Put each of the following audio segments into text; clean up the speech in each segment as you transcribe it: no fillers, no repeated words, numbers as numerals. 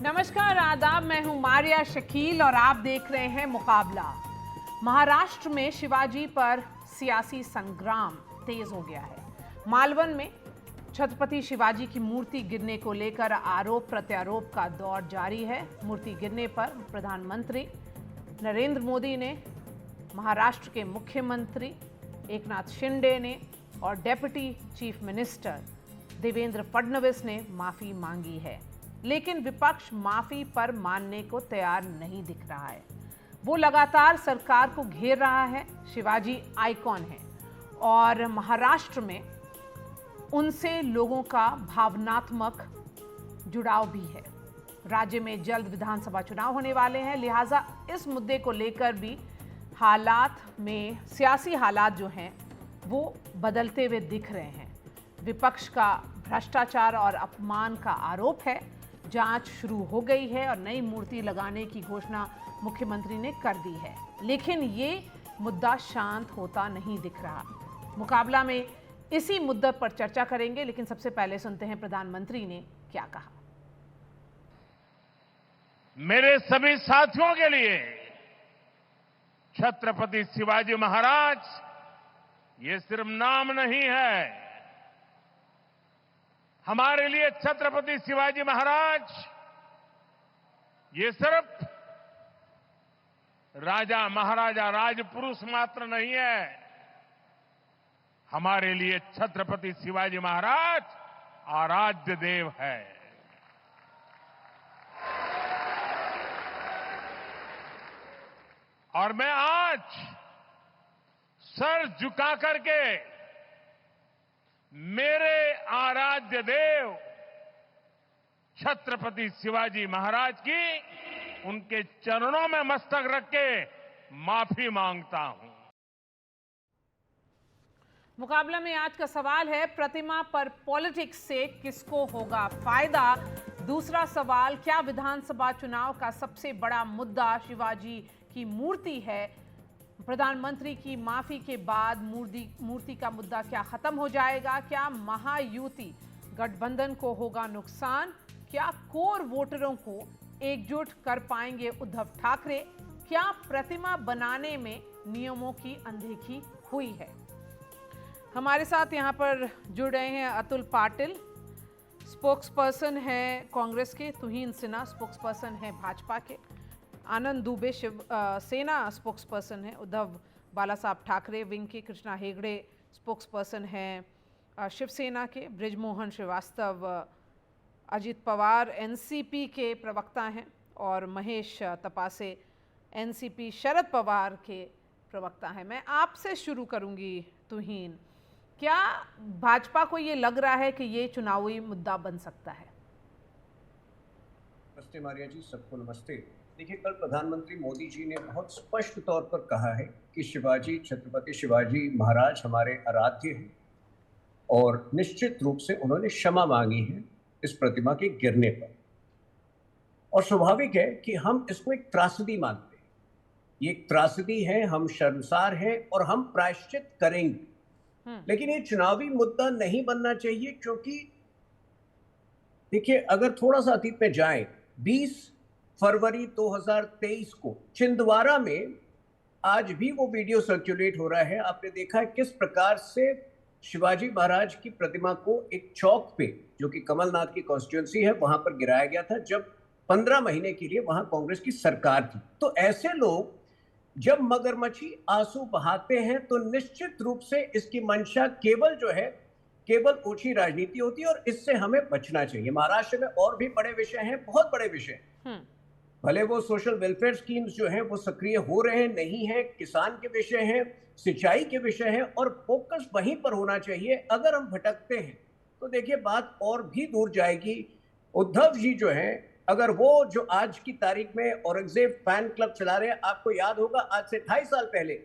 नमस्कार, आदाब। मैं हूं मारिया शकील और आप देख रहे हैं मुकाबला। महाराष्ट्र में शिवाजी पर सियासी संग्राम तेज हो गया है। मालवन में छत्रपति शिवाजी की मूर्ति गिरने को लेकर आरोप प्रत्यारोप का दौर जारी है। मूर्ति गिरने पर प्रधानमंत्री नरेंद्र मोदी ने, महाराष्ट्र के मुख्यमंत्री एकनाथ शिंदे ने और deputy chief minister Devendra Fadnavis ने माफी मांगी है, लेकिन विपक्ष माफी पर मानने को तैयार नहीं दिख रहा है। वो लगातार सरकार को घेर रहा है। शिवाजी आइकॉन है और महाराष्ट्र में उनसे लोगों का भावनात्मक जुड़ाव भी है। राज्य में जल्द विधानसभा चुनाव होने वाले हैं, लिहाजा इस मुद्दे को लेकर भी सियासी हालात जो हैं वो बदलते हुए दिख रहे हैं। विपक्ष का भ्रष्टाचार और अपमान का आरोप है। जांच शुरू हो गई है और नई मूर्ति लगाने की घोषणा मुख्यमंत्री ने कर दी है, लेकिन ये मुद्दा शांत होता नहीं दिख रहा। मुकाबला में इसी मुद्दे पर चर्चा करेंगे, लेकिन सबसे पहले सुनते हैं प्रधानमंत्री ने क्या कहा। मेरे सभी साथियों के लिए छत्रपति शिवाजी महाराज ये सिर्फ नाम नहीं है। हमारे लिए छत्रपति शिवाजी महाराज ये सिर्फ राजा महाराजा राजपुरुष मात्र नहीं है। हमारे लिए छत्रपति शिवाजी महाराज आराध्य देव है। और मैं आज सर झुका करके मेरे आराध्य देव छत्रपति शिवाजी महाराज की उनके चरणों में मस्तक रख के माफी मांगता हूं। मुकाबला में आज का सवाल है, प्रतिमा पर पॉलिटिक्स से किसको होगा फायदा। दूसरा सवाल, क्या विधानसभा चुनाव का सबसे बड़ा मुद्दा शिवाजी की मूर्ति है? प्रधानमंत्री की माफी के बाद मूर्ति का मुद्दा क्या खत्म हो जाएगा? क्या महायुति गठबंधन को होगा नुकसान? क्या कोर वोटरों को एकजुट कर पाएंगे उद्धव ठाकरे? क्या प्रतिमा बनाने में नियमों की अनदेखी हुई है? हमारे साथ यहाँ पर जुड़ रहे हैं अतुल पाटिल, स्पोक्सपर्सन है कांग्रेस के, तुहीन सिन्हा स्पोक्सपर्सन है भाजपा के, आनंद दुबे शिवसेना स्पोक्सपर्सन है, उद्धव बाला साहब ठाकरे विंग के, कृष्णा हेगड़े स्पोक्सपर्सन हैं शिवसेना के, बृजमोहन श्रीवास्तव अजित पवार एनसीपी के प्रवक्ता हैं और महेश तपासे एनसीपी शरद पवार के प्रवक्ता हैं। मैं आपसे शुरू करूंगी तुहीन, क्या भाजपा को ये लग रहा है कि ये चुनावी मुद्दा बन सकता है? नमस्ते मारिया जी, सबको नमस्ते। देखिए, कल प्रधानमंत्री मोदी जी ने बहुत स्पष्ट तौर पर कहा है कि छत्रपति शिवाजी महाराज हमारे आराध्य हैं और निश्चित रूप से उन्होंने क्षमा मांगी है इस प्रतिमा के गिरने पर। और स्वाभाविक है कि हम इसको एक त्रासदी मानते हैं। ये एक त्रासदी है, हम शर्मसार हैं और हम प्रायश्चित करेंगे। लेकिन ये चुनावी मुद्दा नहीं बनना चाहिए, क्योंकि देखिए, अगर थोड़ा सा अतीत में जाएं, 20 फरवरी 2023 को छिंदवाड़ा में आज भी वो वीडियो सर्कुलेट हो रहा है। आपने देखा है किस प्रकार से शिवाजी महाराज की प्रतिमा को एक चौक पे, जो कि कमलनाथ की कॉन्स्टिट्यूएंसी है, वहां पर गिराया गया था, जब 15 महीने के लिए वहां कांग्रेस की सरकार थी। तो ऐसे लोग जब मगरमच्छी आंसू बहाते हैं तो निश्चित रूप से इसकी मंशा केवल ओछी राजनीति होती है और इससे हमें बचना चाहिए। महाराष्ट्र में और भी बड़े विषय हैं, बहुत बड़े विषय, भले वो सोशल वेलफेयर स्कीम्स जो हैं वो सक्रिय हो रहे हैं नहीं है, किसान के विषय हैं, सिंचाई के विषय हैं, और फोकस वहीं पर होना चाहिए। अगर हम भटकते हैं तो देखिए बात और भी दूर जाएगी। उद्धव जी जो हैं, अगर वो जो आज की तारीख में औरंगजेब फैन क्लब चला रहे हैं, आपको याद होगा आज से 2.5 साल पहले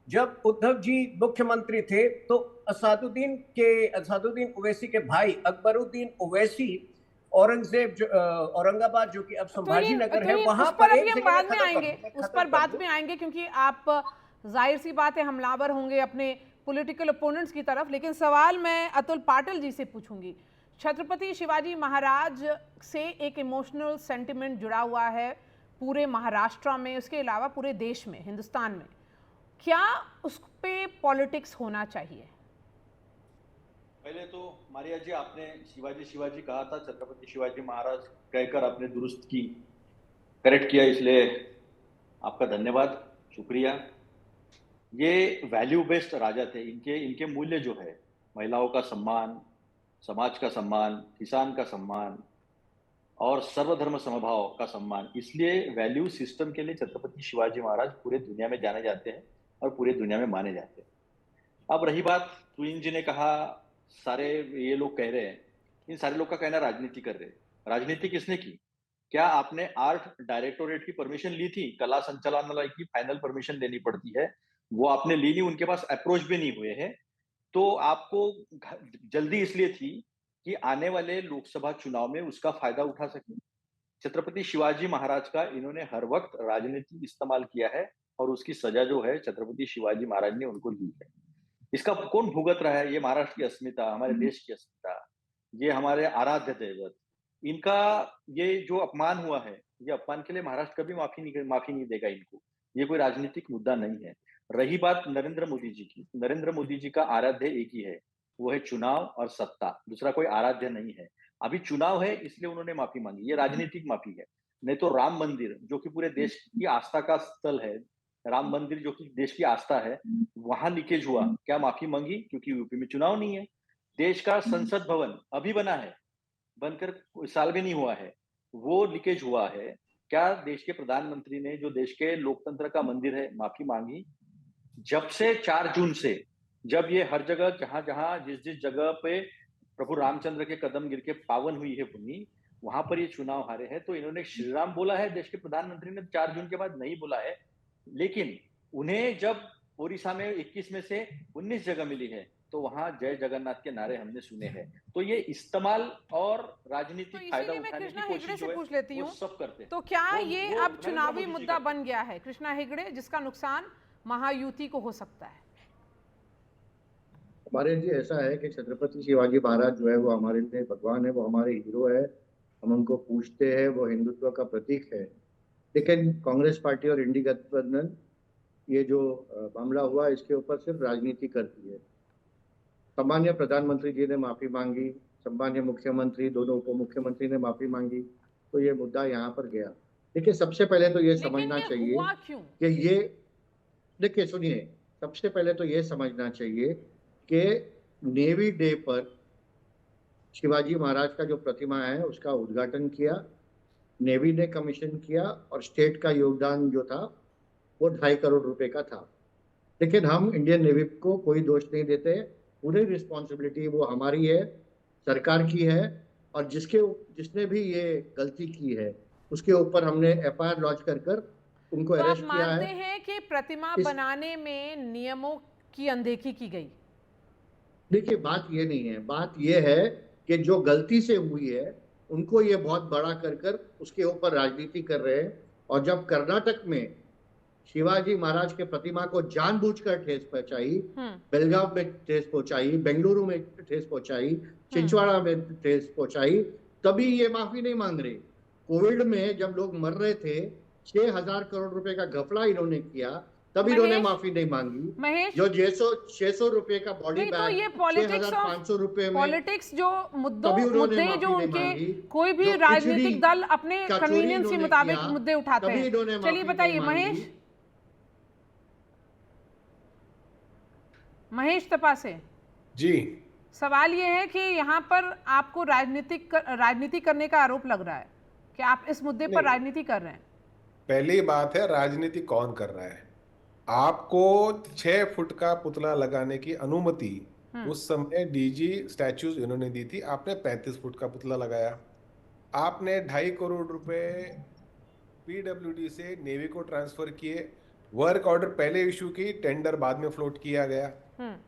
जब उद्धव जी मुख्यमंत्री थे तो असदुद्दीन ओवैसी के भाई अकबरुद्दीन ओवैसी औरंगजेब औरंगाबाद, जो कि अब संभाजी नगर है, वहां पर एक बाद में आएंगे, उस पर बाद में आएंगे, क्योंकि आप जाहिर सी बात है हमलावर होंगे अपने पॉलिटिकल ओपोनेंट्स की तरफ। लेकिन सवाल मैं अतुल पाटिल जी से पूछूंगी, छत्रपति शिवाजी महाराज से एक इमोशनल सेंटिमेंट जुड़ा हुआ है पूरे महाराष्ट्र में, उसके अलावा पूरे देश में, हिंदुस्तान में। क्या उस पे पॉलिटिक्स होना चाहिए? पहले तो मारिया जी, आपने शिवाजी शिवाजी कहा था, छत्रपति शिवाजी महाराज कहकर आपने दुरुस्त की, करेक्ट किया, इसलिए आपका धन्यवाद, शुक्रिया। ये वैल्यू बेस्ड राजा थे। इनके मूल्य जो है, महिलाओं का सम्मान, समाज का सम्मान, किसान का सम्मान और सर्वधर्म समभाव का सम्मान, इसलिए वैल्यू सिस्टम के लिए छत्रपति शिवाजी महाराज पूरे दुनिया में जाने जाते हैं और पूरे दुनिया में माने जाते हैं। अब रही बात, तुहिन जी ने कहा सारे ये लोग कह रहे हैं, इन सारे लोग का कहना राजनीति कर रहे हैं। राजनीति किसने की? क्या आपने आर्ट डायरेक्टोरेट की परमिशन ली थी? कला संचालनालय की फाइनल परमिशन लेनी पड़ती है, वो आपने ली नहीं, उनके पास अप्रोच भी नहीं हुए हैं। तो आपको जल्दी इसलिए थी कि आने वाले लोकसभा चुनाव में उसका फायदा उठा सके। छत्रपति शिवाजी महाराज का इन्होंने हर वक्त राजनीति इस्तेमाल किया है और उसकी सजा जो है छत्रपति शिवाजी महाराज ने उनको दी है। इसका कौन भुगत रहा है? ये महाराष्ट्र की अस्मिता, हमारे देश की अस्मिता, ये हमारे आराध्य दैवत, इनका ये जो अपमान हुआ है, ये अपमान के लिए महाराष्ट्र कभी माफी नहीं देगा इनको। ये कोई राजनीतिक मुद्दा नहीं है। रही बात नरेंद्र मोदी जी की, नरेंद्र मोदी जी का आराध्य एक ही है, वो है चुनाव और सत्ता, दूसरा कोई आराध्य नहीं है। अभी चुनाव है इसलिए उन्होंने माफी मांगी, ये राजनीतिक माफी है। नहीं तो राम मंदिर जो कि पूरे देश की आस्था का स्थल है, राम मंदिर जो कि देश की आस्था है, वहां लीकेज हुआ, क्या माफी मांगी? क्योंकि यूपी में चुनाव नहीं है। देश का संसद भवन अभी बना है, बनकर कोई साल भी नहीं हुआ है, वो लीकेज हुआ है। क्या देश के प्रधानमंत्री ने, जो देश के लोकतंत्र का मंदिर है, माफी मांगी? जब से 4 जून से, जब ये हर जगह जहां जहां जिस जगह पे प्रभु रामचंद्र के कदम गिर के पावन हुई है भूमि, वहां पर ये चुनाव हारे हैं। तो इन्होंने श्री राम बोला है, देश के प्रधानमंत्री ने 4 जून के बाद नहीं बोला है, लेकिन उन्हें जब ओडिशा में 21 में से 19 जगह मिली है, तो वहां जय जगन्नाथ के नारे हमने सुने हैं। तो ये इस्तेमाल और राजनीतिक फायदा उठाने की कोशिश जो है, पूछ लेती वो हूँ, सब करते हैं। तो क्या ये वो अब नरेंद्र चुनावी मोदी जी मुद्दा करते हैं। बन गया है, कृष्णा हेगड़े, जिसका नुकसान महायुति को हो सकता है? हमारे लिए ऐसा है कि छत्रपति शिवाजी महाराज जो है वो हमारे लिए भगवान है, वो हमारे हीरो है, हम उनको पूजते हैं, वो हिंदुत्व का प्रतीक है। लेकिन कांग्रेस पार्टी और इंडी गठबंधन ये जो मामला हुआ, इसके ऊपर सिर्फ राजनीति करती है। सम्मान्य प्रधानमंत्री जी ने माफी मांगी, सम्मान्य मुख्यमंत्री, दोनों उप मुख्यमंत्री ने माफी मांगी, तो ये मुद्दा यहाँ पर गया। देखिए, सबसे पहले तो ये समझना चाहिए हुआ क्यों? कि ये, देखिए सुनिए, सबसे पहले तो ये समझना चाहिए कि नेवी डे पर शिवाजी महाराज का जो प्रतिमा है उसका उद्घाटन किया, नेवी ने कमीशन किया, और स्टेट का योगदान जो था वो 2.5 करोड़ रुपए का था। लेकिन हम इंडियन नेवी को कोई दोष नहीं देते, पूरी रिस्पॉन्सिबिलिटी वो हमारी है, सरकार की है, और जिसने भी ये गलती की है उसके ऊपर हमने FIR लॉन्च कर उनको तो अरेस्ट आप किया मानते है। हैं कि प्रतिमा बनाने में नियमों की अनदेखी की गई? देखिए, बात ये नहीं है, बात ये है कि जो गलती से हुई है उनको ये बहुत बड़ा कर उसके ऊपर राजनीति कर रहे हैं। और जब कर्नाटक में शिवाजी महाराज के प्रतिमा को जानबूझकर ठेस पहुंचाई, बेलगांव में ठेस पहुंचाई, बेंगलुरु में ठेस पहुंचाई, छिंदवाड़ा में ठेस पहुंचाई, तभी ये माफी नहीं मांग रहे। कोविड में जब लोग मर रहे थे, 6,000 करोड़ रुपए का घपला इन्होंने किया, तब इन्होंने माफी नहीं मांगी। महेश, जो 600 रुपए का बॉडी बैग, तो ये पॉलिटिक्स 6,500 रुपए में, पॉलिटिक्स जो मुद्दे जो माफी उनके नहीं मांगी। कोई भी जो राजनीतिक खिचड़ी दल अपने का चोरी कन्वीनियंस के इन्होंने मुताबिक किया, मुद्दे उठाते तभी हैं। इन्होंने चलिए माफी बताइए नहीं मांगी। महेश तपासे जी, सवाल ये है कि यहाँ पर आपको राजनीति करने का आरोप लग रहा है कि आप इस मुद्दे पर राजनीति कर रहे हैं। पहली बात है, राजनीति कौन कर रहा है? आपको 6 फुट का पुतला लगाने की अनुमति उस समय डीजी स्टैच्यूज इन्होंने दी थी, आपने 35 फुट का पुतला लगाया। आपने 2.5 करोड़ रुपए पीडब्ल्यूडी से नेवी को ट्रांसफर किए, वर्क ऑर्डर पहले इशू की, टेंडर बाद में फ्लोट किया गया।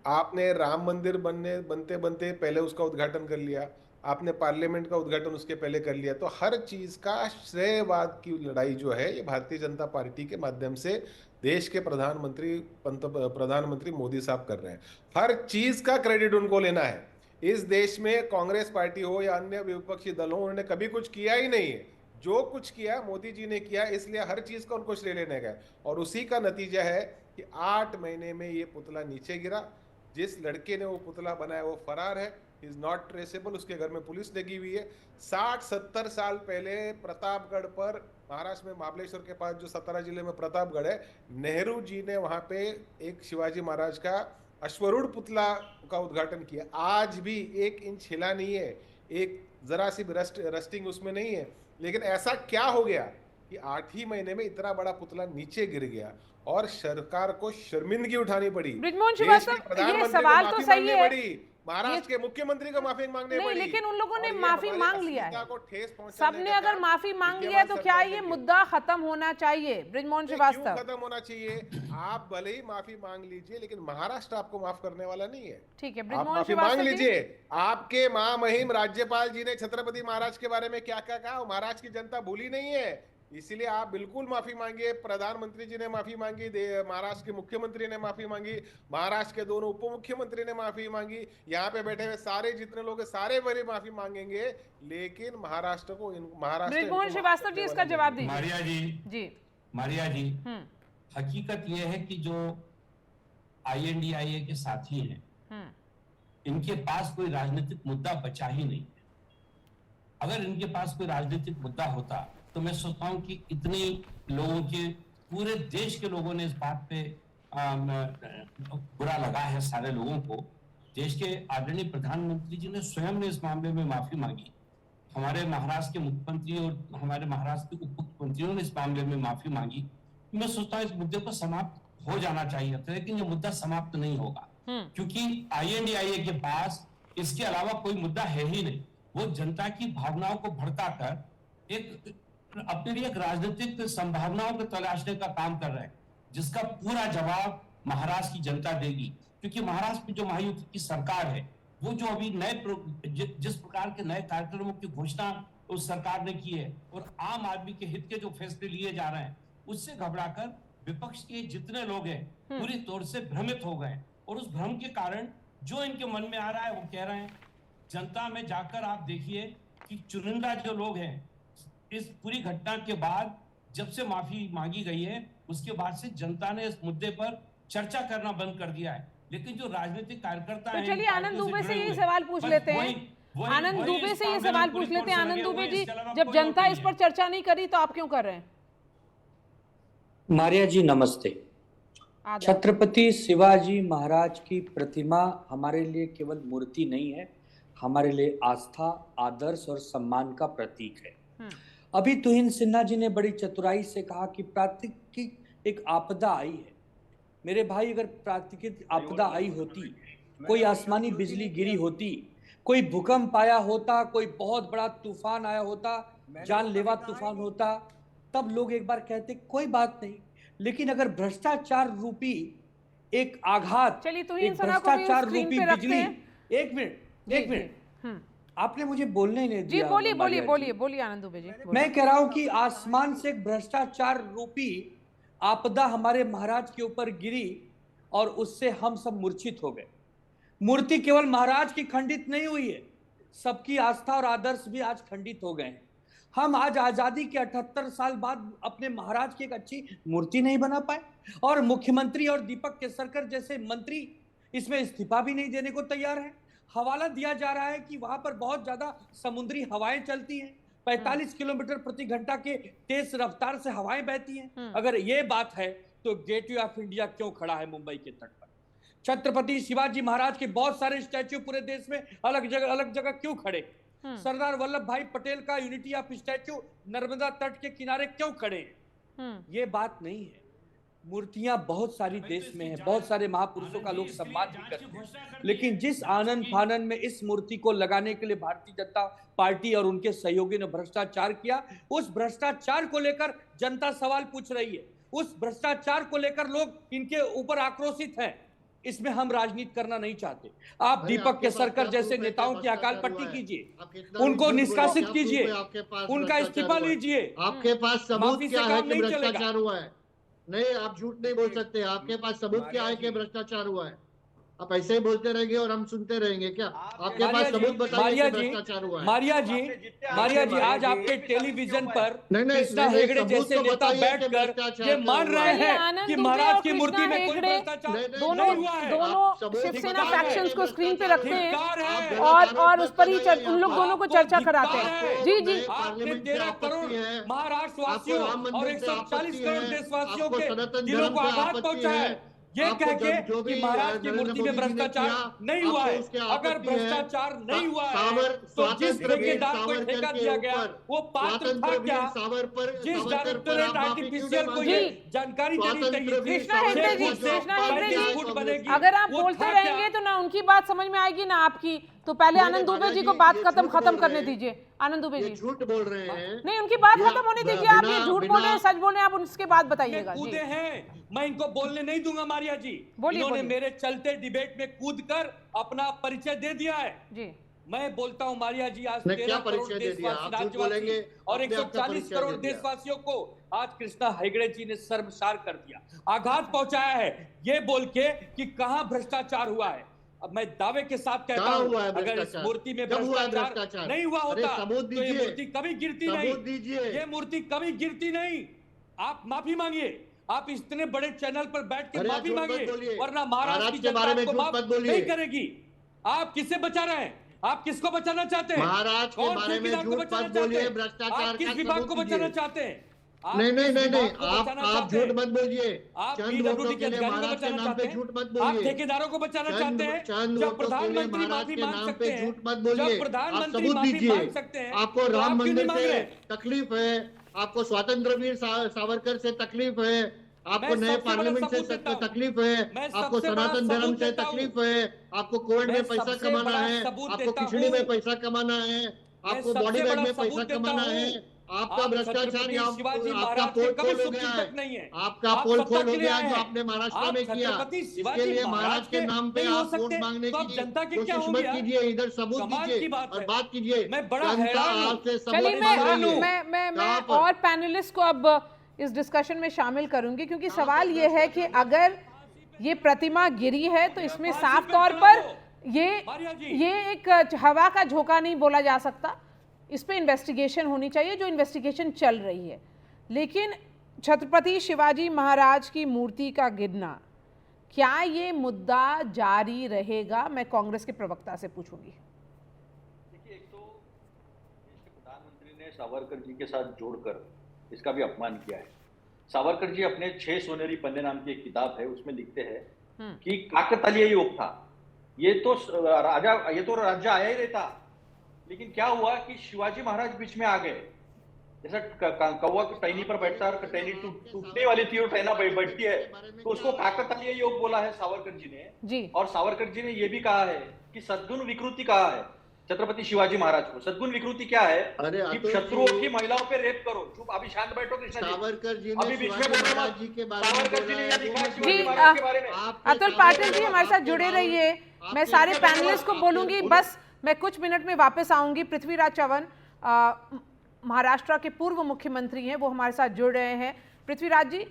आपने राम मंदिर बनते बनते पहले उसका उद्घाटन कर लिया, आपने पार्लियामेंट का उद्घाटन उसके पहले कर लिया। तो हर चीज का श्रेयवाद की लड़ाई जो है, ये भारतीय जनता पार्टी के माध्यम से देश के प्रधानमंत्री मोदी साहब कर रहे हैं। हर चीज का क्रेडिट उनको लेना है। इस देश में कांग्रेस पार्टी हो या अन्य विपक्षी दल हो, उन्होंने कभी कुछ किया ही नहीं है। जो कुछ किया मोदी जी ने किया, इसलिए हर चीज का उनको श्रेय लेने का, और उसी का नतीजा है कि 8 महीने में ये पुतला नीचे गिरा। जिस लड़के ने वो पुतला बनाया वो फरार है, इज नॉट ट्रेसेबल, उसके घर में पुलिस लगी हुई है। 60-70 साल पहले प्रतापगढ़ पर, महाराष्ट्र में महाबलेश्वर के पास जो सतारा जिले में प्रतापगढ़ है, नेहरू जी ने वहां पे एक शिवाजी महाराज का अश्वरूढ़ पुतला का उद्घाटन किया। आज भी 1 इंच हिला नहीं है, एक जरा सी भी रस्टिंग उसमें नहीं है। लेकिन ऐसा क्या हो गया कि 8 ही महीने में इतना बड़ा पुतला नीचे गिर गया और सरकार को शर्मिंदगी उठानी पड़ी। बृजमोहन श्रीवास्तव, ये सवाल तो सही है, महाराष्ट्र के मुख्यमंत्री को माफी मांगने नहीं, पड़ी, लेकिन उन लोगों ने और ये माफी हमारी मांग लिया है। अस्मिता को ठेस पहुंचाने सबने का अगर काम माफी मांग लिया विद्यमान तो क्या सरकार ये ने किया। मुद्दा खत्म होना चाहिए? बृजमोहन क्यों श्रीवास्तव, खत्म होना चाहिए? आप भले ही माफी मांग लीजिए, लेकिन महाराष्ट्र आपको माफ करने वाला नहीं है। ठीक है आप बृजमोहन माफी मांग श्रीवास्तव जी। लीजिए। आपके महामहिम राज्यपाल जी ने छत्रपति महाराज के बारे में क्या क्या कहा, महाराष्ट्र की जनता भूली नहीं है, इसलिए आप बिल्कुल माफी मांगिए। प्रधानमंत्री जी ने माफी मांगी, महाराष्ट्र के मुख्यमंत्री ने माफी मांगी, महाराष्ट्र के दोनों उप मुख्यमंत्री ने माफी मांगी, यहाँ पे बैठे हुए सारे जितने लोग हैं सारे बड़े माफी मांगेंगे, लेकिन महाराष्ट्र को बृजमोहन श्रीवास्तव जी इसका जवाब दीजिए। मारिया जी, मारिया जी, हकीकत यह है कि जो INDIA के साथी हैं, इनके पास कोई राजनीतिक मुद्दा बचा ही नहीं है। अगर इनके पास कोई राजनीतिक मुद्दा होता तो मैं सोचता हूं कि इतने लोगों के, पूरे देश के लोगों ने इस बात पे बुरा लगा है, सारे लोगों को। देश के आदरणीय प्रधानमंत्री जी ने स्वयं ने इस मामले में माफी मांगी, हमारे महाराष्ट्र के मुख्यमंत्री और हमारे महाराष्ट्र के उप मुख्यमंत्रियों ने इस मामले में माफी मांगी। मैं सोचता हूँ इस मुद्दे को समाप्त हो जाना चाहिए था, लेकिन ये मुद्दा समाप्त नहीं होगा, क्योंकि INDIA के पास इसके अलावा कोई मुद्दा है ही नहीं। वो जनता की भावनाओं को भड़काकर एक अपने लिए एक राजनीतिक संभावनाओं को तलाशने का काम कर रहे हैं, जिसका पूरा जवाब महाराष्ट्र की जनता देगी। क्योंकि महाराष्ट्र में जो महायुति की सरकार है, वो जो अभी जिस प्रकार के नए कार्यक्रमों की घोषणा उस सरकार ने की है और आम आदमी के हित के जो फैसले लिए जा रहे हैं, उससे घबराकर विपक्ष के जितने लोग हैं पूरी तौर से भ्रमित हो गए, और उस भ्रम के कारण जो इनके मन में आ रहा है वो कह रहे हैं। जनता में जाकर आप देखिए कि चुनिंदा जो लोग हैं, इस पूरी घटना के बाद जब से माफी मांगी गई है, उसके बाद से जनता ने इस मुद्दे पर चर्चा करना बंद कर दिया है। लेकिन जो राजनीतिक कार्यकर्ता तो हैं, चलिए आनंद दुबे से ये सवाल पूछ लेते हैं। आनंद दुबे से ये सवाल पूछ लेते हैं। आनंद दुबे जी, जब जनता इस पर चर्चा नहीं करी तो आप क्यों कर रहे हैं? मारिया जी नमस्ते। छत्रपति शिवाजी महाराज की प्रतिमा हमारे लिए केवल मूर्ति नहीं है, हमारे लिए आस्था, आदर्श और सम्मान का प्रतीक है। अभी तुहिन सिन्हा जी ने बड़ी चतुराई से कहा कि प्राकृतिक एक आपदा आई है। मेरे भाई, अगर प्राकृतिक आपदा आई होती, कोई आसमानी बिजली गिरी होती, कोई भूकंप आया होता, कोई बहुत बड़ा तूफान आया होता, जानलेवा तूफान होता, तब लोग एक बार कहते कोई बात नहीं। लेकिन अगर भ्रष्टाचार रूपी एक आघात, चलिए तो एक भ्रष्टाचार रूपी बिजली, एक मिनट, आपने मुझे बोलने ही नहीं दिया। जी बोलिए आनंद दुबे जी। मैं कह रहा हूं कि आसमान से एक भ्रष्टाचार रूपी आपदा हमारे महाराज के ऊपर गिरी और उससे हम सब मूर्छित हो गए। मूर्ति केवल महाराज की खंडित नहीं हुई है, सबकी आस्था और आदर्श भी आज खंडित हो गए हैं। हम आज आजादी के 78 साल बाद अपने महाराज की एक अच्छी मूर्ति नहीं बना पाए, और मुख्यमंत्री और दीपक केसरकर जैसे मंत्री इसमें इस्तीफा भी नहीं देने को तैयार है। हवाला दिया जा रहा है कि वहां पर बहुत ज्यादा समुद्री हवाएं चलती हैं, 45 किलोमीटर प्रति घंटा के तेज रफ्तार से हवाएं बहती हैं। अगर ये बात है तो गेटवे ऑफ इंडिया क्यों खड़ा है मुंबई के तट पर? छत्रपति शिवाजी महाराज के बहुत सारे स्टैच्यू पूरे देश में अलग जगह क्यों खड़े? सरदार वल्लभ भाई पटेल का यूनिटी ऑफ स्टैच्यू नर्मदा तट के किनारे क्यों खड़े? ये बात नहीं है। मूर्तियां बहुत सारी देश में है, बहुत सारे महापुरुषों का लोग सम्मान भी करते हैं, लेकिन जिस आनंद फानन में इस मूर्ति को लगाने के लिए भारतीय जनता पार्टी और उनके सहयोगी ने भ्रष्टाचार किया, उस भ्रष्टाचार को लेकर जनता सवाल पूछ रही है, उस भ्रष्टाचार को लेकर लोग इनके ऊपर आक्रोशित हैं। इसमें हम राजनीति करना नहीं चाहते। आप दीपक केसरकर जैसे नेताओं की अकाल पट्टी कीजिए, उनको निष्कासित कीजिए, उनका इस्तीफा लीजिए। आपके पास सबूत क्या है कि भ्रष्टाचार हुआ है? नहीं, आप झूठ नहीं बोल सकते। आपके पास सबूत क्या है कि भ्रष्टाचार हुआ है? आप ऐसे ही बोलते रहेंगे और हम सुनते रहेंगे क्या? आपके मारिया पास जी, सबूत बताइए मारिया कि जी, भ्रष्टाचार हुआ है। मारिया जी, मारिया जी, आज आपके टेलीविजन पर कृष्णा हेगड़े सबूत जैसे तो नेता बताइए कि बैठकर भ्रष्टाचार ये क्या मान हुआ रहे है। चलिए, हैं आनंद कि दुबे महाराज और की मूर्ति कृष्णा में कोई हेगड़े भ्रष्टाचार दोनों नहीं हुआ है। दोनों शिवसेना धिक्कार है। फैक्शंस को स्क्रीन पे रखते हैं धिक्कार है। और उस पर ही उन लोग दोनों को आपको चर्चा कराते धिक्कार हैं। है। जी जी, आपको आपने पार्लियामेंट से 13 आपत्ति करोड़ है, महाराष्ट्र आपको वासियों राम और मंदिर से 140 आपत्ति करोड़ है, देशवासियों आपको के सनातन दिलों धर्म को से आघात आपत्ति पहुंचा है। है, ये आपको कह के जो कि भी महाराज की नरेंद्र मूर्ति में मोदी जी ने भ्रष्टाचार किया, नहीं हुआ आपको है। उसके अगर आपत्ति है। भ्रष्टाचार नहीं हुआ है तो जिस स्वातंत्र वीर ठेकेदार को सावरकर ठेका के दिया गया ऊपर, वो पात्र था स्वातंत्र क्या? वीर सावरकर जिस पर डायरेक्टरेट आप माफी क्यों नहीं आर्टिफिशियल को मांगे? ये जी। जानकारी देनी स्वातंत्र चाहिए थी। वीर कृष्णा 6 हेगड़े जी, फुट से कृष्णा हेगड़े 35 जी, फुट बनेगी। अगर आप वो बोलते था रहेंगे क्या? तो ना उनकी बात समझ में आएगी ना आपकी। तो पहले नहीं, आनंद दुबे मारिया जी जी, को बात ये खत्म झूठ बोल करने रहे हैं। दीजिए। आनंद दुबे ये जी, झूठ बोल रहे हैं। नहीं, उनकी बात या खत्म होने दीजिए। आप ये बिना- झूठ बोल रहे हैं, बिना- सच बोल रहे हैं, आप उसके बाद में बताइएगा। जी, कूदे हैं, मैं इनको बोलने नहीं दूंगा मारिया जी। बोलिए, इन्होंने बोलिए। मेरे चलते डिबेट में कूद कर अपना परिचय दे दिया है। जी, मैं बोलता हूं मारिया जी, आज ने 13 क्या करोड़ परिचय दे दिया? देशवासी आप झूठ बोलेंगे, राज्यवासी और आपने आपका 140 परिचय करोड़ दे दिया। देशवासियों को आज कृष्णा हेगड़े जी ने शर्मसार कर दिया, आघात पहुंचाया है, ये बोल के कि कहां भ्रष्टाचार हुआ है। अब मैं दावे के साथ कहता कहाँ हूं, हुआ है अगर इस भ्रष्टाचार? मूर्ति में कब हुआ है भ्रष्टाचार भ्रष्टाचार? नहीं हुआ अरे होता सबूत तो ये दीजिए, मूर्ति कभी गिरती सबूत नहीं। दीजिए। ये मूर्ति कभी गिरती नहीं। आप माफी मांगिए, आप इतने बड़े चैनल पर बैठ के अरे माफी झूठ मत मांगिए, बोलिए। वरना महाराष्ट्र महाराज की के जनता बारे में आपको झूठ माफ मत बोलिए। नहीं करेगी। आप किससे बचा रहे हैं? आप किसको बचाना चाहते हैं? महाराज के कौन बारे में ठेकेदार को झूठ बचाना मत चाहते बोलिए, हैं? भ्रष्टाचार आप किस का विभाग सबूत को बचाना दीजिए। चाहते हैं? आप नहीं नहीं किस नहीं नहीं, विभाग को बचाना आप चाहते झूठ हैं? मत बोलिए। आप चंद पीडब्ल्यूडी वोटों के के लिए अधिकारी को महाराज के बचाना नाम चाहते पे हैं? झूठ मत आप बोलिए। ठेकेदारों को बचाना चाहते हैं? चंद जब वोटों के लिए प्रधानमंत्री महाराज माफी के मांग नाम सकते पे हैं, झूठ मत बोलिए। जब आप प्रधानमंत्री सबूत माफी दीजिए। मांग सकते हैं, आपको तो राम आप क्यों नहीं मंदिर मांग से रहे? तकलीफ है, आपको स्वतंत्र वीर सावरकर से तकलीफ है, आपको मैं नए सबसे बड़ा पार्लियामेंट से सबूत देता हूं। तकलीफ है, मैं आपको सबसे बड़ा सनातन धर्म सबूत से देता हूं। तकलीफ है, आपको कोविड मैं में पैसा सबसे कमाना बड़ा है, सबूत आपको देता खिचड़ी में हूं। पैसा कमाना है, मैं आपको सबसे बॉडी बैग बड़ा में पैसा सबूत देता कमाना हूं। है। आपका आप भ्रष्टाचार छत्रपति या शिवाजी आपका महाराज के पोल कभी खोल हो शुभ गया है, चिंतक नहीं है। आपका आप पोल सत्ता खोल के हो लिए गया आए जो हैं। आपने महाराष्ट्र आप में किया। छत्रपति इसके शिवाजी लिए महाराज महाराज के के नाम पे नहीं हो आप वोट सकते, मांगने तो आप की जनता के क्या कोशिश होंगे मत यार? कीजिए, इधर सबूत कमाल दीजिए की बात और है। बात कीजिए। मैं बड़ा जनता हैरान हूं। आपसे चलिए, सबूत मैं मांग रही है। मैं कहाँ पर? और पैनलिस्ट को अब इस डिस्कशन में शामिल करूंगी, क्योंकि सवाल ये है कि अगर ये प्रतिमा गिरी है तो इसमें साफ तौर पर ये एक हवा का झोंका नहीं बोला जा सकता। इस पे इन्वेस्टिगेशन होनी चाहिए, जो इन्वेस्टिगेशन चल रही है। लेकिन छत्रपति शिवाजी महाराज की मूर्ति का गिरना, क्या ये मुद्दा जारी रहेगा? मैं कांग्रेस के प्रवक्ता से पूछूंगी। देखिए, एक तो देश के प्रधानमंत्री ने सावरकर जी के साथ जोड़कर इसका भी अपमान किया है। सावरकर जी अपने 6 सोनेरी पन्ने नाम की एक किताब है, उसमें लिखते हैं कि काकतालीय युग था। ये तो राज्य आया ही रहता, लेकिन क्या हुआ कि शिवाजी महाराज बीच में आ गए। जैसा कौवा टहनी पर बैठता है और टहनी टूटने वाली थी और टहना बैठती है, तो उसको काकतालीय योग बोला है सावरकर जी ने जी। और सावरकर जी ने यह भी कहा है कि सद्गुण विकृति कहा है छत्रपति शिवाजी महाराज को। सद्गुण विकृति क्या है कि शत्रुओं की महिलाओं पे रेप करो। चुप, अभी शांत बैठो कृष्णा जी। सावरकर जी अभी ने बीच में शिवाजी बोलना महाराज मत। जी के बारे में सावरकर जी ने यह लिखा है जी, शिवाजी महाराज के बारे में। अतुल पाटिल जी हमारे साथ जुड़े रहिए। मैं सारे पैनलिस्ट को बोलूंगी, बस मैं कुछ मिनट में वापस आऊंगी। पृथ्वीराज चव्हाण महाराष्ट्र के पूर्व मुख्यमंत्री हैं, वो हमारे साथ जुड़ रहे हैं। पृथ्वीराज जी,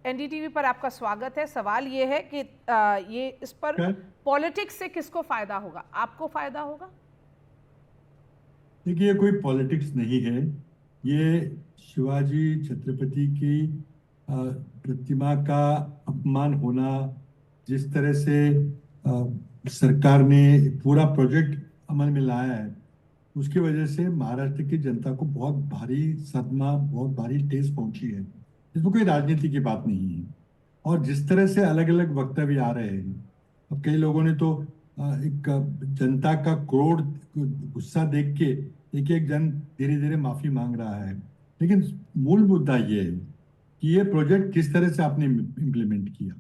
एनडीटीवी पर आपका स्वागत है। सवाल ये है कि ये इस पर पॉलिटिक्स से किसको फायदा होगा? आपको फायदा होगा? देखिए, ये कोई पॉलिटिक्स नहीं है। ये शिवाजी छत्रपति की प्रतिमा का अपमान होना, जिस तरह से सरकार ने पूरा प्रोजेक्ट अमल में लाया है, उसकी वजह से महाराष्ट्र की जनता को बहुत भारी सदमा, बहुत भारी ठेस पहुंची है। इसमें कोई राजनीति की बात नहीं है। और जिस तरह से अलग अलग वक्तव्य आ रहे हैं, अब कई लोगों ने तो एक जनता का क्रोध, गुस्सा देख के एक जन धीरे धीरे माफी मांग रहा है। लेकिन मूल मुद्दा ये है कि ये प्रोजेक्ट किस तरह से आपने इम्प्लीमेंट किया।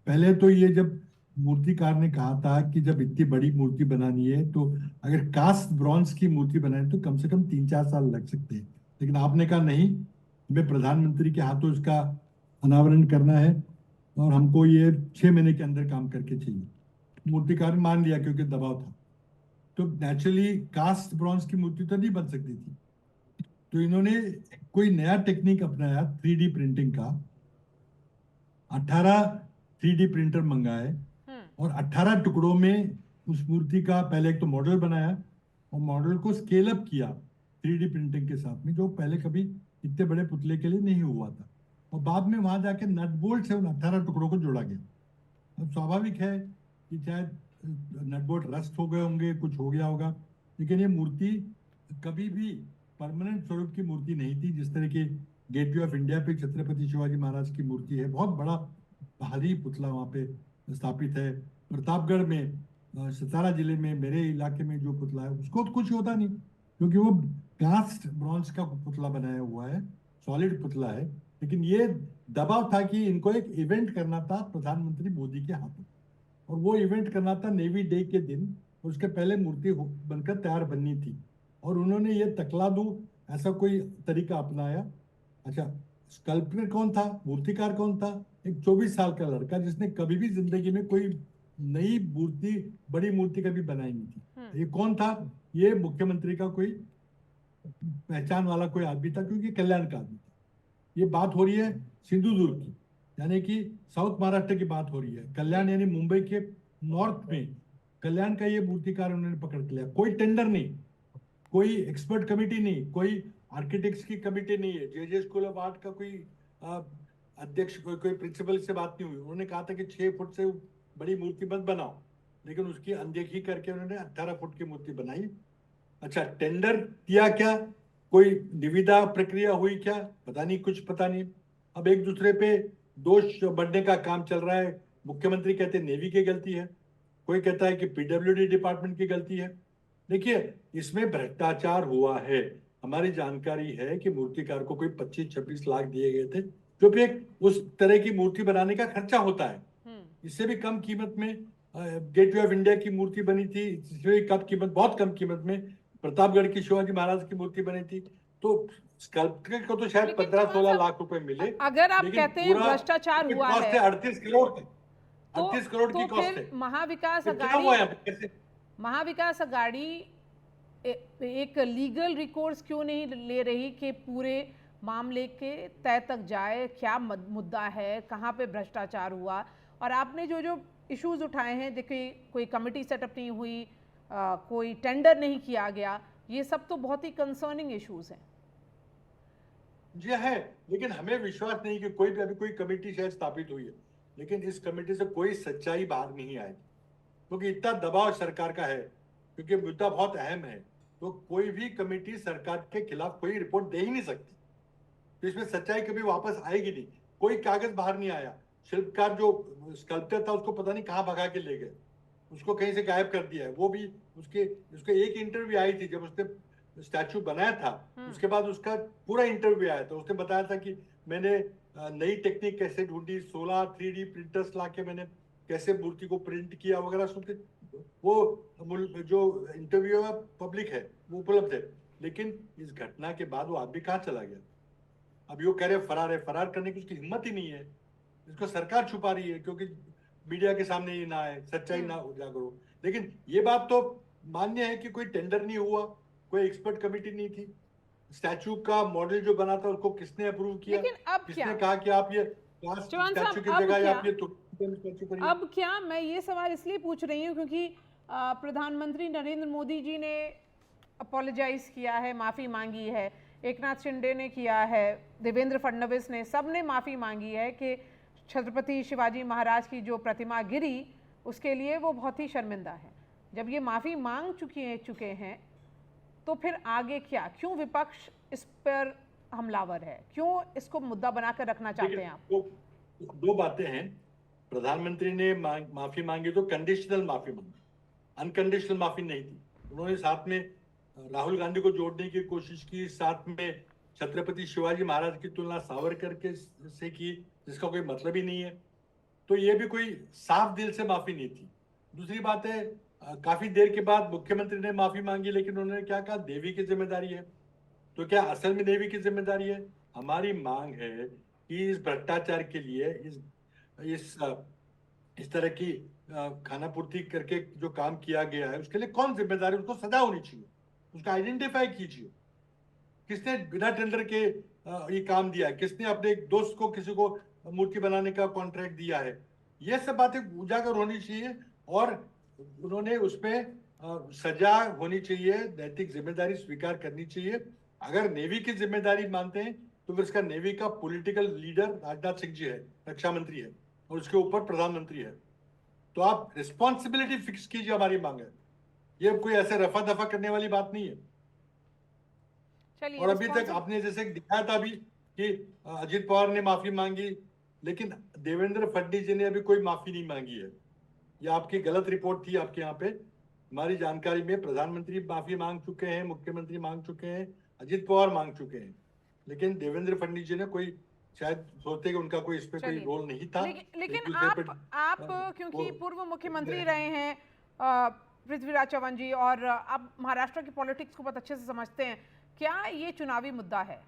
पहले तो ये जब मूर्तिकार ने कहा था कि जब इतनी बड़ी मूर्ति बनानी है तो अगर कास्ट ब्रॉन्ज की मूर्ति बनानी तो कम से कम 3-4 साल लग सकते हैं। लेकिन आपने कहा नहीं, हमें प्रधानमंत्री के हाथों इसका अनावरण करना है और हमको ये 6 महीने के अंदर काम करके चाहिए। मूर्तिकार ने मान लिया क्योंकि दबाव था। तो नेचुरली कास्ट ब्रॉन्ज की मूर्ति तो नहीं बन सकती थी, तो इन्होंने कोई नया टेक्निक अपनाया 3D प्रिंटिंग का। 18 3D प्रिंटर मंगाए और 18 टुकड़ों में उस मूर्ति का पहले एक तो मॉडल बनाया और मॉडल को स्केल अप किया 3D प्रिंटिंग के साथ में, जो पहले कभी इतने बड़े पुतले के लिए नहीं हुआ था। और बाद में वहां जाके नट बोल्ट से उन 18 टुकड़ों को जोड़ा गया। अब स्वाभाविक है कि शायद नट बोल्ट रस्ट हो गए होंगे, कुछ हो गया होगा, लेकिन ये मूर्ति कभी भी परमानेंट स्वरूप की मूर्ति नहीं थी। जिस तरह की गेटवे ऑफ इंडिया पे छत्रपति शिवाजी महाराज की मूर्ति है, बहुत बड़ा भारी पुतला वहाँ पे स्थापित है। प्रतापगढ़ में सतारा जिले में मेरे इलाके में जो पुतला है उसको तो कुछ होता नहीं, क्योंकि वो कास्ट ब्रॉन्ज का पुतला बनाया हुआ है, सॉलिड पुतला है। लेकिन ये दबाव था कि इनको एक इवेंट करना था प्रधानमंत्री मोदी के हाथों, और वो इवेंट करना था नेवी डे के दिन, और उसके पहले मूर्ति बनकर तैयार बननी थी। और उन्होंने ये तकलादू ऐसा कोई तरीका अपनाया। अच्छा, स्कल्पटर कौन था, मूर्तिकार कौन था? एक 24 साल का लड़का जिसने कभी भी जिंदगी में कोई नई मूर्ति, बड़ी मूर्ति कभी बनाई नहीं थी। ये कौन था? ये मुख्यमंत्री का कोई पहचान वाला कोई आदमी था, क्योंकि कल्याण का आदमी था। ये बात हो रही है सिंधुदुर्ग की, यानी कि साउथ महाराष्ट्र की बात हो रही है। कल्याण यानी मुंबई के नॉर्थ में कल्याण का ये मूर्तिकार उन्होंने पकड़ लिया। कोई टेंडर नहीं, कोई एक्सपर्ट कमेटी नहीं, कोई आर्किटेक्ट्स की कमेटी नहीं है, जे स्कूल ऑफ आर्ट का कोई अध्यक्ष, कोई प्रिंसिपल से बात नहीं हुई। उन्होंने कहा था कि 6 फुट से बड़ी मूर्ति मत बनाओ, लेकिन उसकी अनदेखी करके उन्होंने 18 फुट की मूर्ति बनाई। अच्छा, टेंडर दिया क्या, कोई निविदा प्रक्रिया हुई क्या, पता नहीं, कुछ पता नहीं। अब एक दूसरे पे दोष बढ़ने का काम चल रहा है। मुख्यमंत्री कहते हैं नेवी की गलती है, कोई कहता है कि पीडब्ल्यूडी डिपार्टमेंट की गलती है। देखिए, इसमें भ्रष्टाचार हुआ है। हमारी जानकारी है कि मूर्तिकार को कोई 25-26 लाख दिए गए थे, जो भी एक उस तरह की मूर्ति बनाने का खर्चा होता है। इससे भी कम कीमत में गेटवे ऑफ इंडिया की मूर्ति बनी थी, इससे भी कम कीमत, बहुत कम कीमत में प्रतापगढ़ की शिवाजी महाराज की मूर्ति बनी थी। तो स्कल्पटर को तो शायद 15-16 लाख रुपए मिले। अगर आप कहते हैं भ्रष्टाचार हुआ है, 38 करोड़ की, 38 करोड़ की कॉस्ट है। महाविकास अघाड़ी एक लीगल रिकोर्स क्यों नहीं ले रही कि पूरे मामले के तय तक जाए? क्या मुद्दा है, कहाँ पे भ्रष्टाचार हुआ? और आपने जो जो इश्यूज उठाए हैं, देखिए कोई कमेटी सेटअप नहीं हुई, कोई टेंडर नहीं किया गया, ये सब तो बहुत ही कंसर्निंग इश्यूज हैं। जी है, लेकिन हमें विश्वास नहीं कि कोई भी अभी कोई कमेटी शायद स्थापित हुई है, लेकिन इस कमेटी से कोई सच्चाई बाहर नहीं आई, क्योंकि इतना दबाव सरकार का है, क्योंकि मुद्दा बहुत अहम है। तो कोई भी कमेटी सरकार के खिलाफ कोई रिपोर्ट दे ही नहीं सकती, तो इसमें सच्चाई कभी वापस आएगी नहीं। कोई कागज बाहर नहीं आया। शिल्पकार जो स्कल्पटर था उसको पता नहीं कहाँ भगा के ले गए, उसको कहीं से गायब कर दिया है। वो भी उसके एक इंटरव्यू आई थी जब उसने स्टैचू बनाया था, उसके बाद उसका पूरा इंटरव्यू आया था। उसने बताया था कि मैंने नई टेक्निक कैसे ढूंढी, 16 3D प्रिंटर्स लाके मैंने कैसे मूर्ति को प्रिंट किया वगैरह सुनते। वो जो इंटरव्यू है पब्लिक है, वो उपलब्ध है। लेकिन इस घटना के बाद वो आदमी कहाँ चला गया? अब यो कह रहे फरार है, फरार करने की उसकी हिम्मत ही नहीं है। इसको सरकार छुपा रही है क्योंकि मीडिया के सामने ये ना आए, सच्चाई ना उजागर हो। लेकिन ये बात तो मान्य है कि कोई टेंडर नहीं हुआ, कोई एक्सपर्ट कमेटी नहीं थी। स्टैचू का मॉडल जो बना था उसको किसने अप्रूव किया? लेकिन अब किसने क्या कहा कि आप ये स्टैचू की जगह आप ये स्टैचू करिए? अब क्या, मैं ये सवाल इसलिए पूछ रही हूँ क्योंकि प्रधानमंत्री नरेंद्र मोदी जी ने अपोलोजाइज किया है, माफ़ी मांगी है, एकनाथ शिंदे ने किया है, देवेंद्र फडणवीस ने, सब ने माफ़ी मांगी है कि छत्रपति शिवाजी महाराज की जो प्रतिमा गिरी उसके लिए वो बहुत ही शर्मिंदा है। जब ये माफ़ी मांग चुके हैं तो फिर आगे क्या? क्यों विपक्ष इस पर हमलावर है? क्यों इसको मुद्दा बनाकर रखना चाहते हैं आप? दो बातें हैं। प्रधानमंत्री ने माफी मांगी तो कंडीशनल माफी मांगी, अनकंडीशनल माफी नहीं थी। उन्होंने साथ में राहुल गांधी को जोड़ने की कोशिश की, साथ में छत्रपति शिवाजी महाराज की तुलना सावरकर के से की, जिसका कोई मतलब ही नहीं है। तो ये भी कोई साफ दिल से माफी नहीं थी। दूसरी बात है, काफी देर के बाद मुख्यमंत्री ने माफी मांगी, लेकिन उन्होंने क्या कहा? देवी की जिम्मेदारी है। तो क्या असल में देवी की जिम्मेदारी है? हमारी मांग है कि इस भ्रष्टाचार के लिए, इस तरह की खाना पूर्ति करके जो काम किया गया है उसके लिए कौन जिम्मेदार है? उसको सजा होनी चाहिए, उसका आइडेंटिफाई कीजिए। किसने बिना टेंडर के ये काम दिया है? किसने अपने एक दोस्त को, किसी को मूर्ति बनाने का कॉन्ट्रैक्ट दिया है? ये सब बातें उजागर होनी चाहिए और उन्होंने उसमें सजा होनी चाहिए, नैतिक जिम्मेदारी स्वीकार करनी चाहिए। अगर नेवी की जिम्मेदारी मानते हैं तो फिर इसका नेवी का पॉलिटिकल लीडर राजनाथ सिंह जी है, रक्षा मंत्री है, और उसके ऊपर प्रधानमंत्री है। तो आप रिस्पॉन्सिबिलिटी फिक्स कीजिए, हमारी मांग है। ये कोई ऐसे रफा दफा करने वाली बात नहीं है। और अभी तक आपने जैसे दिखाया था अभी कि अजित पवार ने माफी मांगी, लेकिन देवेंद्र फडणवीस जी ने अभी कोई माफी नहीं मांगी है। ये आपकी गलत रिपोर्ट थी आपके यहाँ पे। हमारी जानकारी में प्रधानमंत्री माफी मांग चुके हैं, मुख्यमंत्री मांग चुके हैं, अजित पवार मांग चुके हैं, लेकिन देवेंद्र फडणवीस जी ने कोई शायद सोचते कि उनका कोई इस पे कोई रोल नहीं था। लेकिन आप क्योंकि पूर्व मुख्यमंत्री रहे हैं पृथ्वीराज चव्हाण जी, और आप महाराष्ट्र की पॉलिटिक्स को बहुत अच्छे से समझते हैं, क्या ये चुनावी मुद्दा है?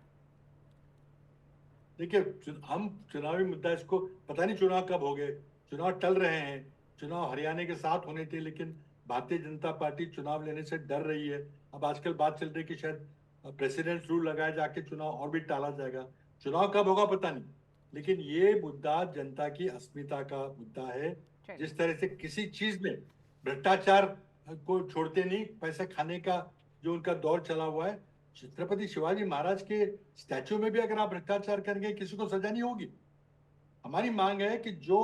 देखिए, हम चुनावी मुद्दा इसको पता नहीं चुनाव कब हो गए, चुनाव टल रहे हैं। चुनाव हरियाणा के साथ होने थे, लेकिन भारतीय जनता पार्टी चुनाव लेने से डर रही है। अब आजकल बात चल रही है कि शायद प्रेसिडेंट रूल लगाया जाके चुनाव और भी टाला जाएगा। चुनाव कब होगा पता नहीं, लेकिन ये मुद्दा जनता की अस्मिता का मुद्दा है। जिस तरह से किसी चीज में भ्रष्टाचार को छोड़ते नहीं, पैसा खाने का जो उनका दौर चला हुआ है, छत्रपति शिवाजी महाराज के स्टैच्यू में भी अगर आप भ्रष्टाचार करेंगे किसी को सजा नहीं होगी। हमारी मांग है कि जो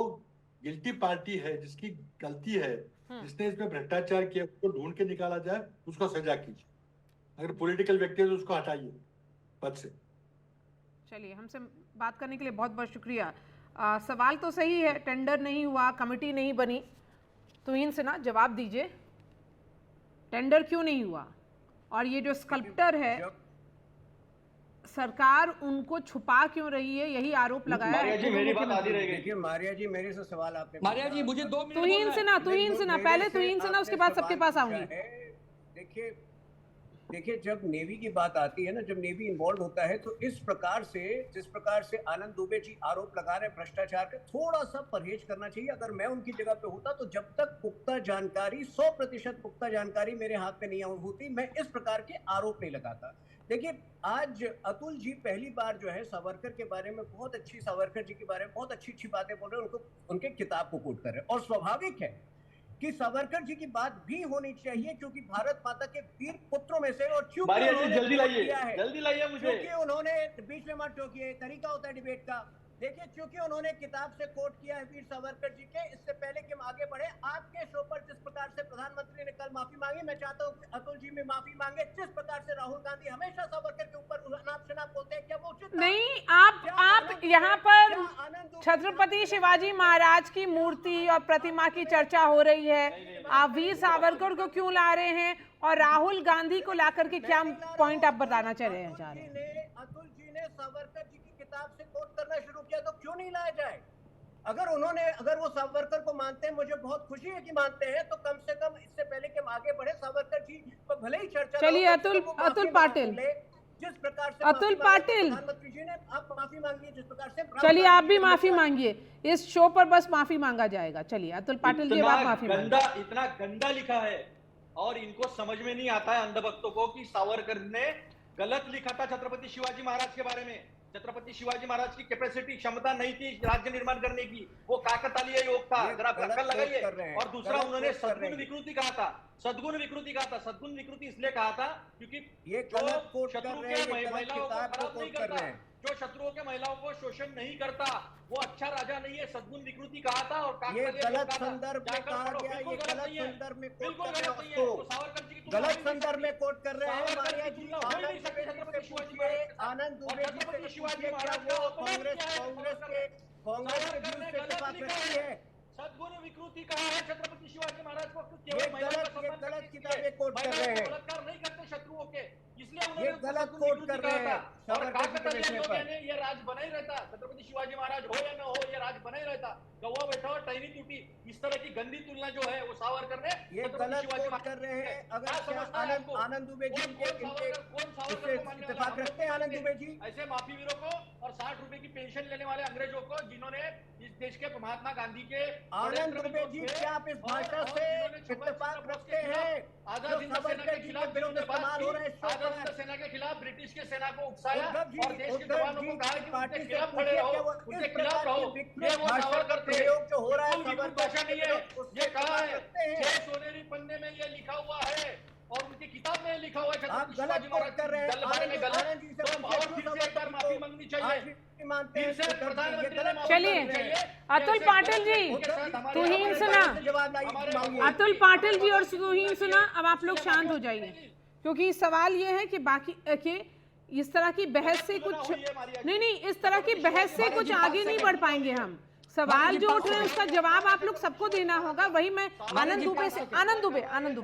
गिल्टी पार्टी है, जिसकी गलती है, जिसने इसमें भ्रष्टाचार किया, उसको ढूंढ के निकाला जाए, उसको सजा कीजिए। अगर पॉलिटिकल व्यक्ति है तो उसको हटाइए पद से। चलिए, हमसे बात करने के लिए बहुत बहुत शुक्रिया। सवाल तो सही है, टेंडर नहीं हुआ, कमेटी नहीं बनी, तुहिन सिन्हा जवाब दीजिए, टेंडर क्यों नहीं हुआ? और ये जो स्कल्प्टर है, सरकार उनको छुपा क्यों रही है, यही आरोप लगाया है। मेरी बात आधी रह गई। देखिए मारिया जी, मेरे से सवाल आपने मारिया जी, मुझे 2 मिनट तुहिन सिन्हा पहले तुहिन सिन्हा, उसके बाद सबके पास आऊंगी। देखिए जब नेवी की बात आती है ना, जब नेवी इन्वॉल्व होता है, तो इस प्रकार से, जिस प्रकार से आनंद दुबे जी आरोप लगा रहे हैं भ्रष्टाचार का, थोड़ा सा परहेज करना चाहिए। अगर मैं उनकी जगह पे होता तो जब तक पुख्ता जानकारी, 100% पुख्ता जानकारी मेरे हाथ में नहीं होती, मैं इस प्रकार के आरोप नहीं लगाता। देखिए, आज अतुल जी पहली बार जो है सावरकर के बारे में बहुत अच्छी, सावरकर जी के बारे में बहुत अच्छी बातें बोल रहे हैं, उनको उनके किताब को कोट कर रहे हैं। और स्वाभाविक है कि सावरकर जी की बात भी होनी चाहिए, क्योंकि भारत माता के वीर पुत्रों में से, और जल्दी लाइए मुझे, क्योंकि उन्होंने बीच में मत टोकिए, तरीका होता है डिबेट का। देखिए, क्योंकि उन्होंने किताब से कोट किया है वीर सावरकर जी के। इससे पहले कि हम आगे बढ़े, आपके शो पर जिस प्रकार से प्रधानमंत्री ने कल माफी मांगी, मैं चाहता हूँ अतुल जी में माफी मांगे। जिस प्रकार से राहुल गांधी हमेशा सावरकर के ऊपर अनाप शनाप बोलते हैं, क्या वो उचित नहीं? आप यहाँ पर छत्रपति शिवाजी महाराज की मूर्ति और प्रतिमा की चर्चा हो रही है, आप वीर सावरकर को क्यों ला रहे हैं, और राहुल गांधी को लाकर के क्या पॉइंट आप बताना चाह रहे हैं? अतुल जी ने सावरकर जी की किताब से कोट करना शुरू किया, तो क्यों नहीं लाया जाए? अगर वो सावरकर को मानते हैं, मुझे बहुत खुशी है कि मानते हैं, तो कम से कम इससे पहले कि हम आगे बढ़े, सावरकर जी पर भले ही चर्चा। चलिए, अतुल पाटिल, जिस प्रकार से अतुल पाटिल, प्रधानमंत्री जी ने आप माफी मांगी, जिस प्रकार से, चलिए आप भी माफी मांगिए, इस शो पर बस माफी मांगा जाएगा। चलिए अतुल पाटिल जी, आप माफी मांगिए। इतना गंदा लिखा है, और इनको समझ में नहीं आता है अंधभक्तों को कि सावरकर ने गलत लिखा था छत्रपति शिवाजी महाराज के बारे में। छत्रपति शिवाजी महाराज की कैपेसिटी, क्षमता नहीं थी राज्य निर्माण करने की, वो काकतालीय योग था। जरा अक्ल लगाइए। और दूसरा, उन्होंने सद्गुण विकृति कहा था, सद्गुण विकृति कहा था। सद्गुण विकृति इसलिए कहा था क्योंकि ये जो शत्रु के महिलाओं को खराब नहीं करता, जो शत्रुओं के महिलाओं को शोषण नहीं करता, वो अच्छा राजा नहीं है, सद्गुण विकृति कहा था। और ये गलत संदर्भ में कहा गया, ये गलत संदर्भ में कोट कर रहे हैं, गलत संदर्भ में कोट कर रहे हैं। मारिया जी, आनंद दुबे जी से पूछिए, क्या वो कांग्रेस के व्यू से इत्तेफाक रखती है? सद्गुण विकृति कहा है छत्रपति शिवाजी महाराज को, गलत किताबें कोट कर रहे हैं, बलात्कार नहीं करते शत्रुओं के, इसलिए ये गलत कोट कर रहे हैं। ये राज बना ही रहता, छत्रपति शिवाजी महाराज हो या न हो, ये राज बना ही रहता। गवा बैठा और टहनी टूटी, इस तरह की गंदी तुलना जो है वो सावरकर ने, ये गलत कोट कर रहे हैं। अगर आनंद दुबे जी इससे इत्तेफाक रखते हैं, आनंद दुबे जी ऐसे माफी वीरों को और 60 रुपए की पेंशन लेने वाले अंग्रेजों को, जिन्होंने इस देश के महात्मा गांधी के, आनंद दुबे जी, क्या आप इस भाषा से इत्तेफाक रखते हैं? आजाद हिंद सेना के खिलाफ जिन्होंने बात की, आजाद हिंद सेना के खिलाफ ब्रिटिश के सेना को उकसाया और देश के जवानों को कहा कि उनके खिलाफ खड़े रहो, उनके खिलाफ रहो। ये वो सावरकर थे, बिल्कुल भाषा नहीं है, ये कहा है 6 सोनेरी पन्ने में ये लिखा हुआ है और उनकी किताब में लिखा हुआ है छत्रपति शिवाजी महाराज के बारे में गलत, तो और फिर से एक बार माफी मांगनी चाहिए। फिर से प्रधानमंत्री ने माफी चलिए मांगनी चाहिए। अतुल पाटिल जी, तुहीन सुना, अतुल पाटिल जी और तुहीन सुना, अब आप लोग शांत हो जाइए, क्योंकि सवाल ये है कि बाकी कि इस तरह की बहस से कुछ नहीं, इस तरह की बहस से कुछ आगे नहीं बढ़ पाएंगे हम। सवाल जो उठ रहे हैं उसका जवाब आप लोग सबको देना होगा। वही मैं आनंद दुबे से, आनंद दुबे आनंद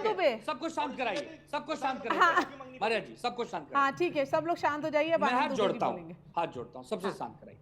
दुबे सबको शांत कराइए, सबको शांत कराइए मारिया जी, सबको शांत कराइए। हाँ ठीक है, सब लोग शांत हो जाइए। मैं हाथ जोड़ता हूँ, सबसे शांत कराइए।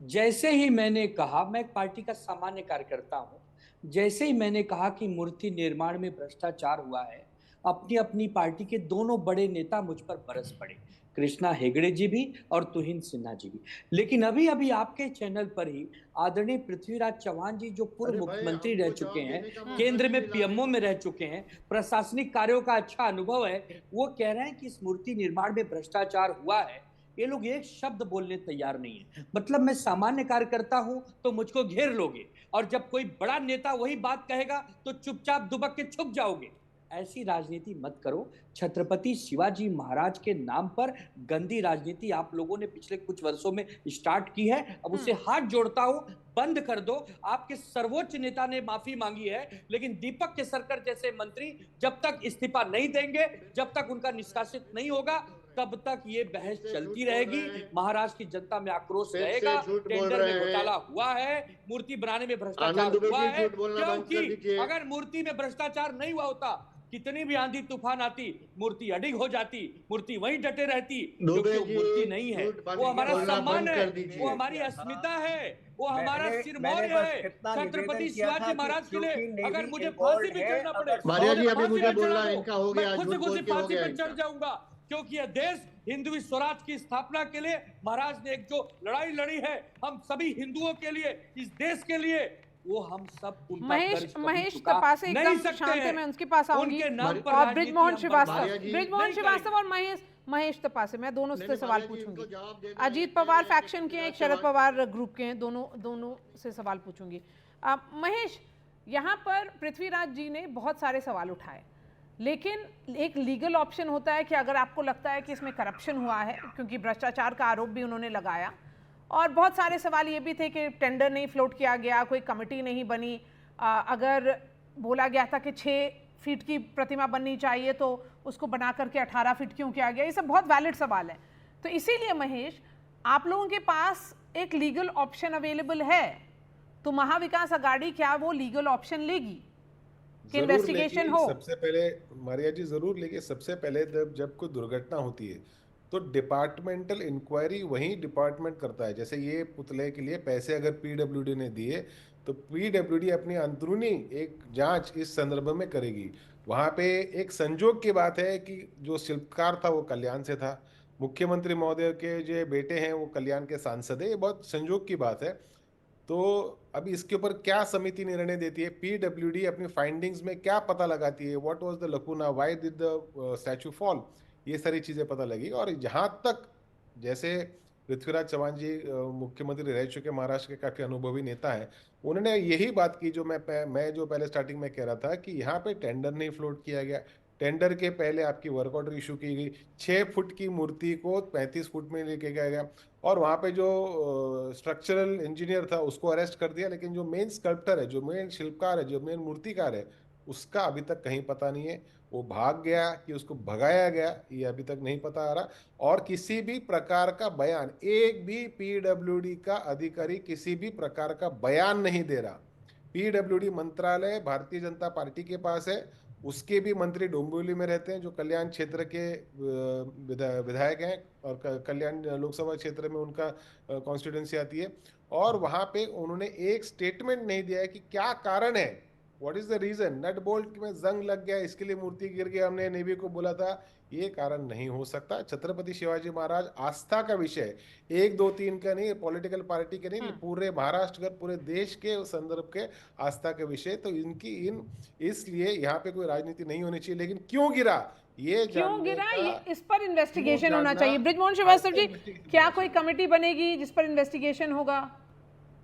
जैसे ही मैंने कहा, मैं एक पार्टी का सामान्य कार्यकर्ता हूँ, जैसे ही मैंने कहा कि मूर्ति निर्माण में भ्रष्टाचार हुआ है, अपनी अपनी पार्टी के दोनों बड़े नेता मुझ पर बरस पड़े, कृष्णा हेगड़े जी भी और तुहिन सिन्हा जी भी। लेकिन अभी अभी आपके चैनल पर ही आदरणीय पृथ्वीराज चौहान जी, जो पूर्व मुख्यमंत्री रह चुके हैं, केंद्र में पीएमओ में रह चुके हैं, प्रशासनिक कार्यों का अच्छा अनुभव है, वो कह रहे हैं कि इस मूर्ति निर्माण में भ्रष्टाचार हुआ है। ये लोग एक शब्द बोलने तैयार नहीं है। मतलब मैं सामान्य कार्यकर्ता हूं तो मुझको घेर लोगे, और जब कोई बड़ा नेता वही बात कहेगा तो चुपचाप दुबक के छुप जाओगे। ऐसी राजनीति मत करो। छत्रपति शिवाजी महाराज के नाम पर गंदी राजनीति आप लोगों ने पिछले कुछ वर्षों में स्टार्ट की है, अब उसे हाथ जोड़ता हूं, बंद कर दो। आपके सर्वोच्च नेता ने माफी मांगी है, लेकिन दीपक केसरकर जैसे मंत्री जब तक इस्तीफा नहीं देंगे, जब तक उनका निष्कासित नहीं होगा, तब तक ये बहस चलती रहेगी। महाराष्ट्र की जनता में आक्रोश रहेगा। टेंडर में घोटाला हुआ है, मूर्ति बनाने में भ्रष्टाचार हुआ है, क्योंकि अगर मूर्ति में भ्रष्टाचार नहीं हुआ होता, कितनी भी आंधी तूफान आती, मूर्ति अडिग हो जाती, मूर्ति वहीं डटे रहती, क्योंकि मूर्ति नहीं है। वो हमारा सम्मान है, वो हमारी अस्मिता है, वो हमारा सिरमौर है। छत्रपति शिवाजी महाराज के लिए अगर मुझे फांसी भी चढ़ना पड़े, मारिया जी अभी मुझे बोलना इनका हो गया, मैं खुद से खुद फांसी पर चढ़ जाऊंगा, क्योंकि यह देश हिंदुवी स्वराज की स्थापना के लिए महाराज ने एक जो लड़ाई लड़ी है, हम सभी हिंदुओं के लिए, इस देश के लिए, वो हम सब महेश तपासे एकदम शांत है, मैं उनके पास आऊंगी, और ब्रिजमोहन श्रीवास्तव और महेश तपासे, मैं दोनों से सवाल पूछूंगी। अजीत पवार फैक्शन के हैं, एक शरद पवार ग्रुप के हैं, दोनों से सवाल पूछूंगी। महेश, यहाँ पर पृथ्वीराज जी ने बहुत सारे सवाल उठाए, लेकिन एक लीगल ऑप्शन होता है कि अगर आपको लगता है कि इसमें करप्शन हुआ है, क्योंकि भ्रष्टाचार का आरोप भी उन्होंने लगाया, और बहुत सारे सवाल ये भी थे कि टेंडर नहीं फ्लोट किया गया, कोई कमेटी नहीं बनी, अगर बोला गया था कि 6 फीट की प्रतिमा बननी चाहिए तो उसको बना करके 18 फीट क्यों किया गया, ये सब बहुत वैलिड सवाल है। तो इसीलिए महेश, आप लोगों के पास एक लीगल ऑप्शन अवेलेबल है, तो महाविकास अघाड़ी क्या वो लीगल ऑप्शन लेगी कि इन्वेस्टिगेशन हो? सबसे पहले मारिया जी जरूर लेगी। सबसे पहले जब कोई दुर्घटना होती है तो डिपार्टमेंटल इंक्वायरी वही डिपार्टमेंट करता है। जैसे ये पुतले के लिए पैसे अगर पीडब्ल्यूडी ने दिए तो पीडब्ल्यूडी अपनी अंदरूनी एक जांच इस संदर्भ में करेगी। वहां पे एक संजोग की बात है कि जो शिल्पकार था वो कल्याण से था, मुख्यमंत्री महोदय के जो बेटे हैं वो कल्याण के सांसद है, ये बहुत संजोग की बात है। तो अभी इसके ऊपर क्या समिति निर्णय देती है, पीडब्ल्यूडी अपनी फाइंडिंग्स में क्या पता लगाती है, what was the लकूना, why did the statue fall, ये सारी चीजें पता लगी। और जहां तक जैसे पृथ्वीराज चौहान जी मुख्यमंत्री रह चुके महाराष्ट्र के काफी अनुभवी नेता हैं, उन्होंने यही बात की जो मैं जो पहले स्टार्टिंग में कह रहा था कि यहाँ पे टेंडर नहीं फ्लोट किया गया। टेंडर के पहले आपकी वर्क ऑर्डर इशू की गई, 6 फुट की मूर्ति को 35 फुट में लेके गया, और वहाँ पे जो स्ट्रक्चरल इंजीनियर था उसको अरेस्ट कर दिया, लेकिन जो मेन स्कल्प्टर है, जो मेन शिल्पकार है, जो मेन मूर्तिकार है, उसका अभी तक कहीं पता नहीं है। वो भाग गया कि उसको भगाया गया, ये अभी तक नहीं पता आ रहा। और किसी भी प्रकार का बयान, एक भी पीडब्ल्यूडी का अधिकारी किसी भी प्रकार का बयान नहीं दे रहा। पीडब्ल्यूडी मंत्रालय भारतीय जनता पार्टी के पास है, उसके भी मंत्री डोंबिवली में रहते हैं, जो कल्याण क्षेत्र के विधायक हैं, और कल्याण लोकसभा क्षेत्र में उनका कॉन्स्टिट्यूंसी आती है। और वहां पे उन्होंने एक स्टेटमेंट नहीं दिया है कि क्या कारण है what is the reason? Nut bolt में जंग लग गया, इसके लिए मूर्ति गिर गई, हमने नेवी को बोला था, ये कारण नहीं हो सकता। छत्रपति शिवाजी महाराज आस्था का विषय, 1 2 3 का नहीं, पॉलिटिकल पार्टी के नहीं, पूरे महाराष्ट्र का, पूरे देश के संदर्भ के आस्था के विषय। तो इसलिए यहाँ पे कोई राजनीति नहीं होनी चाहिए। लेकिन क्यों गिरा, ये क्यों गिरा, ये इस पर इन्वेस्टिगेशन होना चाहिए। ब्रिजमोहन श्रीवास्तव जी, क्या कोई कमेटी बनेगी जिस पर इन्वेस्टिगेशन होगा,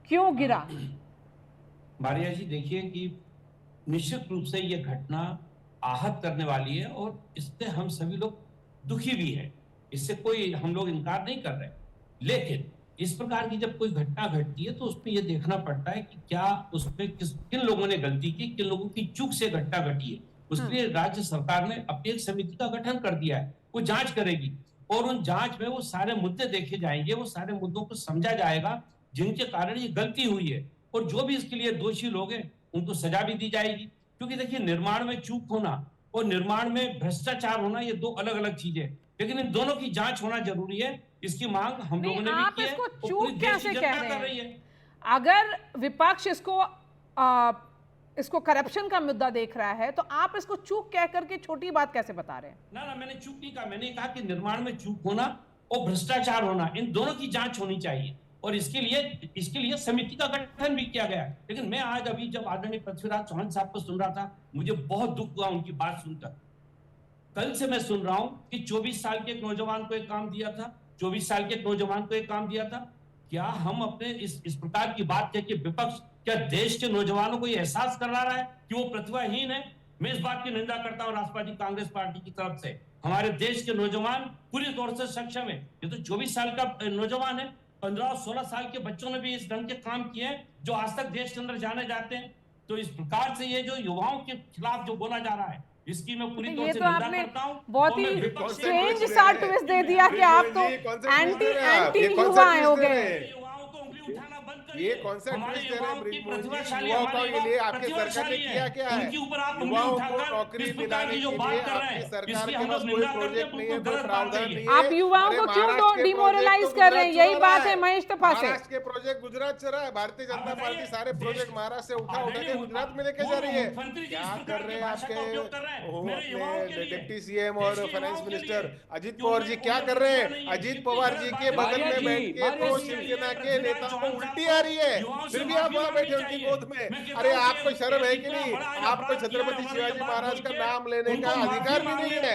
क्यों गिरा? मारिया जी देखिए कि निश्चित रूप से ये घटना आहत करने वाली है और इससे हम सभी लोग दुखी भी है, इससे कोई हम लोग इनकार नहीं कर रहे। लेकिन इस प्रकार की जब कोई घटना घटती है तो उसमें ये देखना पड़ता है कि क्या उसमें किन लोगों ने गलती की, किन लोगों की चूक से घटना घटी है। उसके लिए राज्य सरकार ने अपनी एक समिति का गठन कर दिया है, वो जांच करेगी और उन जांच में वो सारे मुद्दे देखे जाएंगे, वो सारे मुद्दों को समझा जाएगा जिनके कारण ये गलती हुई है, और जो भी इसके लिए दोषी लोग हैं उनको सजा भी दी जाएगी। क्योंकि देखिए, निर्माण में चूक होना और निर्माण में भ्रष्टाचार होना ये दो अलग अलग चीजें, लेकिन इन दोनों की जांच होना जरूरी है। इसकी मांग हम लोगों ने भी की है, इसको और चूक पूरी देश कैसे की कह जनता कर रहे रही हैं? है। अगर विपक्ष इसको करप्शन का मुद्दा देख रहा है तो आप इसको चूक कह करके छोटी बात कैसे बता रहे हैं? ना, मैंने चूक नहीं कहा, मैंने कहा कि निर्माण में चूक होना और भ्रष्टाचार होना, इन दोनों की जांच होनी चाहिए, और इसके लिए समिति का गठन भी किया गया। लेकिन मैं आज अभी जब आदरणीय पृथ्वीराज चौहान साहब को सुन रहा था, मुझे बहुत दुख हुआ उनकी बात सुनकर। कल से मैं सुन रहा हूं कि 24 साल के एक नौजवान को एक काम दिया था, 24 साल के एक नौजवान को एक काम दिया था। क्या हम अपने इस प्रकार की बात कह के विपक्ष क्या देश के नौजवानों को ये एहसास करवा रहा है कि वो प्रतिभाहीन है? मैं इस बात की निंदा करता हूं राष्ट्रवादी कांग्रेस पार्टी की तरफ से। हमारे देश के नौजवान पूरी तौर से सक्षम है। ये तो 24 साल का नौजवान है, 15 और 16 साल के बच्चों ने भी इस ढंग के काम किए हैं जो आज तक देश के अंदर जाने जाते हैं। तो इस प्रकार से ये जो युवाओं के खिलाफ जो बोला जा रहा है, इसकी मैं पूरी तौर से निंदा करता हूं। बहुत ही स्ट्रेंज सा ट्विस्ट दे दिया कि आप तो एंटी युवा हो गए। ये कॉन्सेप्ट ट्विस्ट दे रहे हैं ब्रिजमोहन जी। युवाओं का ये लिए आपकी सरकार ने किया क्या है? युवाओं को नौकरी दिलाने के लिए आपकी सरकार के पास कोई प्रोजेक्ट नहीं है, कोई प्रावधान नहीं है। आप युवाओं को क्यों डिमोरलाइज कर रहे हैं? यही बात है महेश तपा से। महाराष्ट्र के प्रोजेक्ट गुजरात से रहा है, भारतीय जनता पार्टी सारे प्रोजेक्ट महाराष्ट्र से उठा के गुजरात में लेके जा रही है। क्या कर रहे हैं आपके डिप्टी सीएम और फाइनेंस मिनिस्टर अजित पवार जी? क्या कर रहे हैं? अजित पवार जी के बगल में बैठ के तो शिवसेना के नेताओं को उल्टी आ रही है, फिर भी आप वहां बैठे उनकी गोद में। अरे आपको शर्म है कि नहीं? आपको छत्रपति शिवाजी महाराज का नाम लेने का अधिकार भी नहीं है।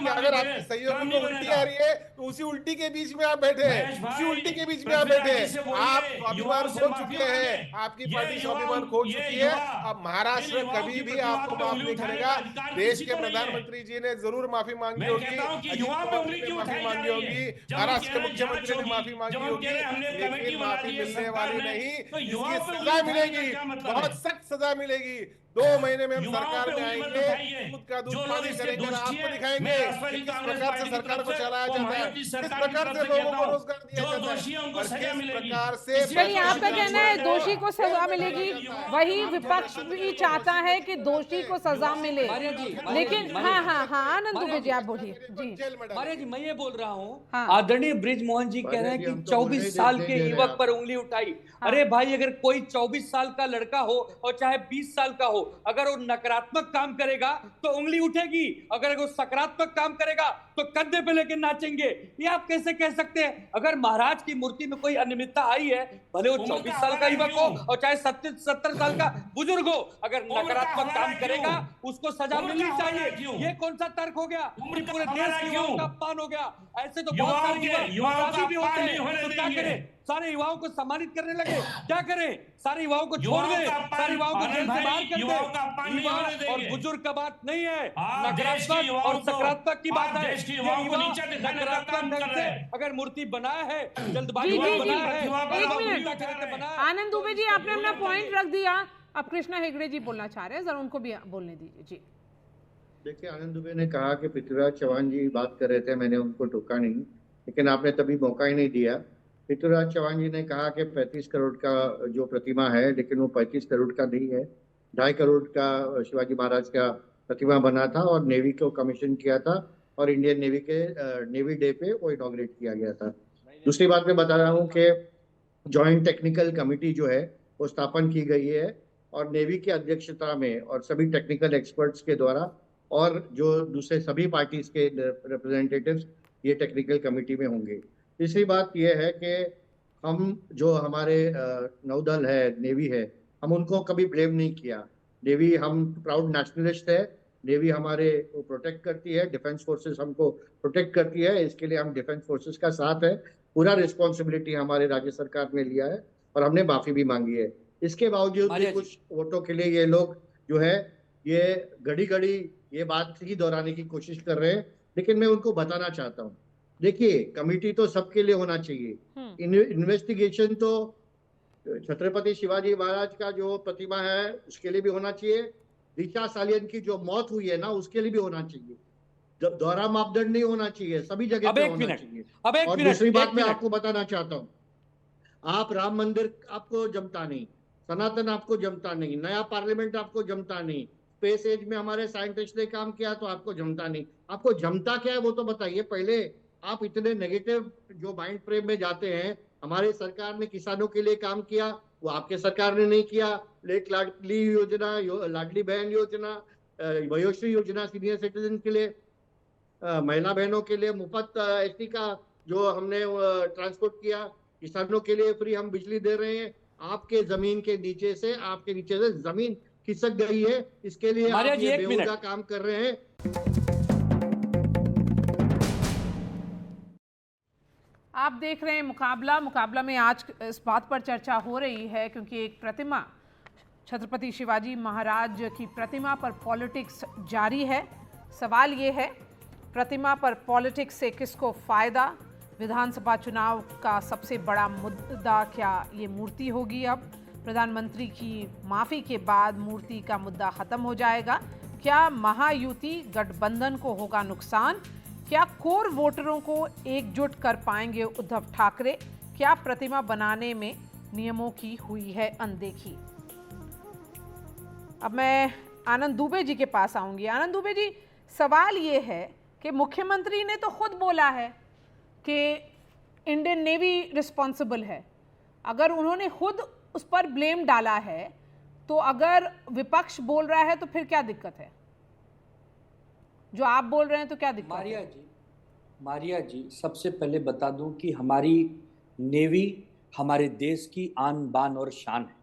अगर आपके सहयोगी को उल्टी आ रही है तो उसी उल्टी के बीच में आप बैठे हैं, उसी उल्टी के बीच में आप बैठे हैं। आप स्वाभिमान खो चुके हैं, आपकी पार्टी स्वाभिमान खो चुकी है। अब महाराष्ट्र कभी भी आपको माफ नहीं करेगा। देश के प्रधानमंत्री जी ने जरूर माफी मांगी होगी, माफी मांगी होगी, महाराष्ट्र के मुख्यमंत्री ने माफी मांगी होगी, लेकिन माफी मिलने वाली नहीं। इसकी सजा मिलेगी, बहुत सख्त सजा मिलेगी। 2 महीने में हम सरकार में आएंगे, दूध का दूध पानी करेंगे, आपको दिखाएंगे किस प्रकार से सरकार को चलाया जाता है, किस प्रकार से लोगों को रोजगार दिया जाता है, और किस प्रकार से। चलिए, आपका कहना है दोषी को सजा मिलेगी, वही विपक्ष भी चाहता है कि दोषी को सजा मिले। लेकिन हाँ, आनंद दुबे जी आप बोलिए। जी मारिया जी, मैं ये बोल रहा हूँ, आदरणीय ब्रिजमोहन जी कह रहे हैं कि 24 साल के युवक पर उंगली उठाई। अरे भाई, अगर कोई 24 साल का लड़का हो और चाहे 20 साल का हो, अगर वो नकारात्मक काम करेगा तो उंगली उठेगी, अगर वो सकारात्मक काम करेगा तो कंधे पे लेके नाचेंगे। ये आप कैसे कह सकते हैं? अगर महाराज की मूर्ति में कोई अनियमितता आई है, भले वो 24 साल का युवक हो और चाहे 70 साल का बुजुर्ग हो, अगर नकारात्मक काम करेगा उसको सजा मिलनी चाहिए। ये कौन सा तर्क हो गया? पूरे देश के युवाओं का अपमान हो गया। ऐसे तो बहुत सारे युवा भी होते हैं, तो क्या करें? सारे युवाओं को सम्मानित करने लगे, क्या करें? सारे युवाओं को छोड़ दे, सारे युवाओं को जेल से बाहर कर दे। युवा और बुजुर्ग का बात नहीं है, नकारात्मक और सकारात्मक की बात है। नकारात्मक ढंग से अगर मूर्ति बनाया है, जल्दबाजी में बनाया है, आनंद दुबे जी आपने अपना पॉइंट रख दिया। अब कृष्णा हेगड़े जी बोलना चाह रहे हैं, जरा उनको भी बोलने दीजिए। जी देखिए, आनंद दुबे ने कहा कि पृथ्वीराज चौहान जी बात कर रहे थे, मैंने उनको टोका नहीं, लेकिन आपने तभी मौका ही नहीं दिया। पृथ्वीराज चौहान जी ने कहा कि 35 करोड़ का जो प्रतिमा है, लेकिन वो 35 करोड़ का नहीं है, 2.5 करोड़ का शिवाजी महाराज का प्रतिमा बना था और नेवी को कमीशन किया था, और इंडियन नेवी के नेवी डे पे वो इनॉग्रेट किया गया था। दूसरी बात मैं बता रहा हूँ कि जॉइंट टेक्निकल कमेटी जो है वो स्थापन की गई है, और नेवी की अध्यक्षता में और सभी टेक्निकल एक्सपर्ट्स के द्वारा और जो दूसरे सभी पार्टीज के रिप्रेजेंटेटिव्स ये टेक्निकल कमेटी में होंगे। तीसरी बात यह है कि हम जो हमारे नौदल है, नेवी है, हम उनको कभी ब्लेम नहीं किया। नेवी, हम प्राउड नेशनलिस्ट है, नेवी हमारे को प्रोटेक्ट करती है, डिफेंस फोर्सेस हमको प्रोटेक्ट करती है, इसके लिए हम डिफेंस फोर्सेस का साथ है। पूरा रिस्पॉन्सिबिलिटी हमारे राज्य सरकार ने लिया है और हमने माफी भी मांगी है। इसके बावजूद भी कुछ वोटों के लिए ये लोग जो है ये घड़ी घड़ी ये बात ही दोहराने की कोशिश कर रहे हैं, लेकिन मैं उनको बताना चाहता हूँ, देखिए कमेटी तो सबके लिए होना चाहिए। इन्वेस्टिगेशन तो छत्रपति शिवाजी महाराज का जो प्रतिमा है उसके लिए भी होना चाहिए, दिशा सालियन की जो मौत हुई है ना उसके लिए भी होना चाहिए। जब दोहरा मापदंड नहीं होना चाहिए, सभी जगह पे होना चाहिए। और दूसरी बात मैं आपको बताना चाहता हूँ, आप राम मंदिर आपको जमता नहीं, सनातन आपको जमता नहीं, नया पार्लियामेंट आपको जमता नहीं, स्पेस एज में हमारे साइंटिस्ट ने काम किया तो आपको जमता नहीं। आपको जमता क्या है वो तो बताइए पहले। आप इतने नेगेटिव जो माइंड फ्रेम में जाते हैं, हमारी सरकार ने किसानों के लिए काम किया, वो आपके सरकार ने नहीं किया। लेट लाडली योजना, लाडली बहन योजना, वयोश्री योजना सीनियर सिटीजन के लिए, महिला बहनों के लिए मुफ्त एसटी का जो हमने ट्रांसपोर्ट किया, किसानों के लिए फ्री हम बिजली दे रहे हैं। आपके जमीन के नीचे से, आपके नीचे से जमीन खिसक गई है, इसके लिए आप ये बेहुदा काम कर रहे हैं। आप देख रहे हैं मुकाबला में आज इस बात पर चर्चा हो रही है क्योंकि एक प्रतिमा, छत्रपति शिवाजी महाराज की प्रतिमा पर पॉलिटिक्स जारी है। सवाल ये है, प्रतिमा पर पॉलिटिक्स से किसको फायदा? विधानसभा चुनाव का सबसे बड़ा मुद्दा क्या ये मूर्ति होगी? अब प्रधानमंत्री की माफ़ी के बाद मूर्ति का मुद्दा ख़त्म हो जाएगा। क्या महायुति गठबंधन को होगा नुकसान? क्या कोर वोटरों को एकजुट कर पाएंगे उद्धव ठाकरे? क्या प्रतिमा बनाने में नियमों की हुई है अनदेखी? अब मैं आनंद दुबे जी के पास आऊंगी। आनंद दुबे जी, सवाल ये है कि मुख्यमंत्री ने तो खुद बोला है कि इंडियन नेवी रिस्पॉन्सिबल है। अगर उन्होंने खुद उस पर ब्लेम डाला है तो अगर विपक्ष बोल रहा है तो फिर क्या दिक्कत है? जो आप बोल रहे हैं तो क्या दिक्कत है? मारिया जी, सबसे पहले बता दूं कि हमारी नेवी हमारे देश की आन बान और शान है।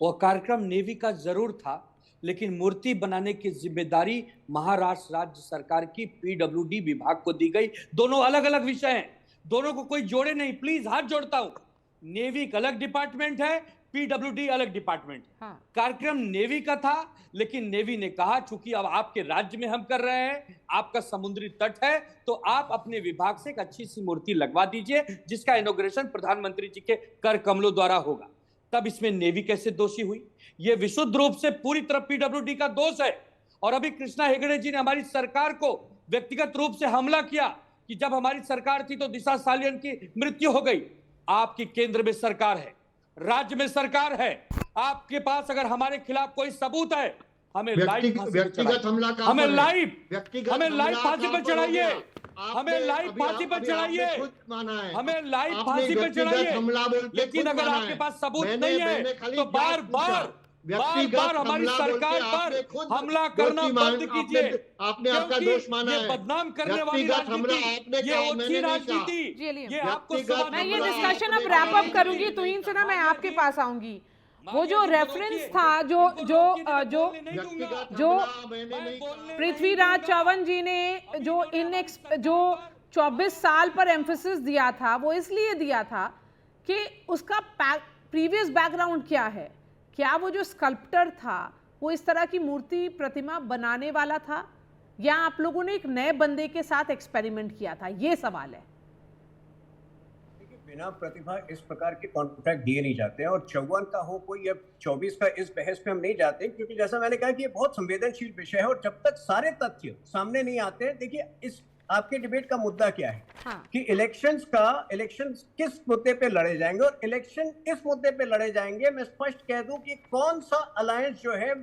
वो कार्यक्रम नेवी का जरूर था, लेकिन मूर्ति बनाने की जिम्मेदारी महाराष्ट्र राज्य सरकार की पीडब्ल्यूडी विभाग को दी गई। दोनों अलग अलग विषय हैं, दोनों को कोई जोड़े नहीं। प्लीज हाथ जोड़ता हूं, नेवी एक अलग डिपार्टमेंट है, पीडब्ल्यूडी अलग डिपार्टमेंट। हाँ। कार्यक्रम नेवी का था, लेकिन नेवी ने कहा चूंकि अब आपके राज्य में हम कर रहे हैं, आपका समुद्री तट है, तो आप अपने विभाग से एक अच्छी सी मूर्ति लगवा दीजिए जिसका इनॉग्रेशन प्रधानमंत्री जी के कर कमलों द्वारा होगा। तब इसमें नेवी कैसे दोषी हुई? ये विशुद्ध रूप से पूरी तरह पीडब्ल्यूडी का दोष है। और अभी कृष्णा हेगड़े जी ने हमारी सरकार को व्यक्तिगत रूप से हमला किया कि जब हमारी सरकार थी तो दिशा सालियन की मृत्यु हो गई। आपकी केंद्र में सरकार है, राज्य में सरकार है, आपके पास अगर हमारे खिलाफ कोई सबूत है, हमें व्यक्तिगत हमला का हमें लाइव फांसी पर चढ़ाइए, हमें लाइव फांसी पर चढ़ाइए, हमें लाइव फांसी पर चढ़ाइए। लेकिन अगर आपके पास सबूत नहीं है तो बार बार हमारी सरकार पर हमला करना बंद कीजिए। आपने आपका दोष माना है, बदनाम करने वाली राजनीति, ये ओछी राजनीति, ये आपको। मैं ये डिस्कशन अब रैप अप करूंगी, तो इनसे ना मैं आपके पास आऊंगी। वो जो रेफरेंस था, जो पृथ्वीराज चौहान जी ने जो 24 साल पर एम्फेसिस दिया था, वो इसलिए दिया था कि उसका प्रीवियस बैकग्राउंड क्या है। क्या वो जो स्कल्प्टर था वो इस तरह की मूर्ति प्रतिमा बनाने वाला था, या आप लोगों ने एक नए बंदे के साथ एक्सपेरिमेंट किया था? ये सवाल है। बिना प्रतिभा इस प्रकार के कॉन्ट्रैक्ट दिए नहीं जाते हैं, और 54 का हो कोई या 24 का, इस बहस पे हम नहीं जाते, क्योंकि जैसा मैंने कहा कि ये बहुत संवेदनशील विषय है और जब तक सारे तथ्य सामने नहीं आते हैं। देखिए, इस आपके डिबेट का मुद्दा क्या है? हाँ। कि इलेक्शन किस मुद्दे पे लड़े जाएंगे, और इलेक्शन इस मुद्दे पे लड़े जाएंगे। मैं स्पष्ट कह दूं कि कौन सा अलायंस जो है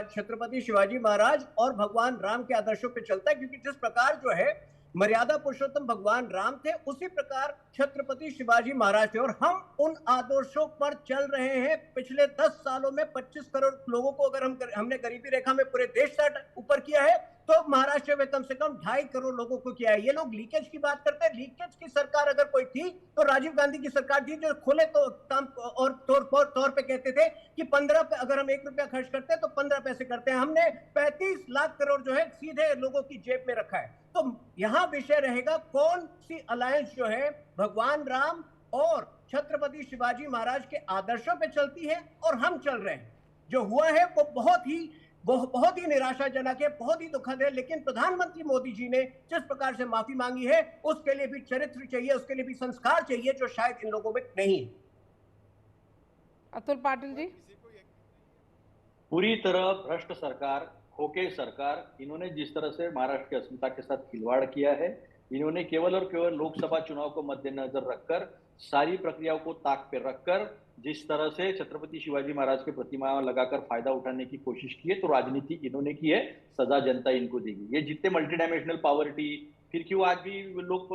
छत्रपति शिवाजी महाराज और भगवान राम के आदर्शों पे चलता है, क्योंकि जिस प्रकार जो है मर्यादा पुरुषोत्तम भगवान राम थे, उसी प्रकार छत्रपति शिवाजी महाराज थे। और हम उन आदर्शों पर चल रहे हैं। पिछले 10 सालों में 25 करोड़ लोगों को अगर हमने गरीबी रेखा में पूरे देश से ऊपर किया है, तो महाराष्ट्र में कम से कम 2.5 करोड़ लोगों को किया है। ये लोग लीकेज की बात करते हैं। लीकेज की सरकार अगर कोई थी तो राजीव गांधी की सरकार थी, जो खुले तो काम और तौर पे कहते थे कि 15 पे अगर हम 1 रुपया खर्च करते हैं तो 15 पैसे करते हैं। हमने 35 लाख करोड़ जो है सीधे लोगों की जेब में रखा है। तो यहाँ विषय रहेगा कौन सी अलायंस जो है भगवान राम और छत्रपति शिवाजी महाराज के आदर्शों पे चलती है और हम चल रहे हैं। जो हुआ है वो बहुत ही निराशाजनक है, बहुत ही दुखद है। लेकिन प्रधानमंत्री मोदी जी ने जिस प्रकार से माफी मांगी है, उसके लिए भी चरित्र चाहिए, उसके लिए भी संस्कार चाहिए, जो शायद इन लोगों में नहीं है। अतुल पाटिल जी, पूरी तरह भ्रष्ट सरकार, खोके सरकार, इन्होंने जिस तरह से महाराष्ट्र की अस्मिता के साथ खिलवाड़ किया है, इन्होंने केवल और केवल लोकसभा चुनाव को मद्देनजर रखकर, सारी प्रक्रियाओं को ताक पे रखकर जिस तरह से छत्रपति शिवाजी महाराज के प्रतिमा लगाकर फायदा उठाने की कोशिश की है, तो राजनीति इन्होंने की है, सजा जनता इनको देगी। ये जितने मल्टी डायमेंशनल पॉवर्टी, फिर क्यों आज भी लोग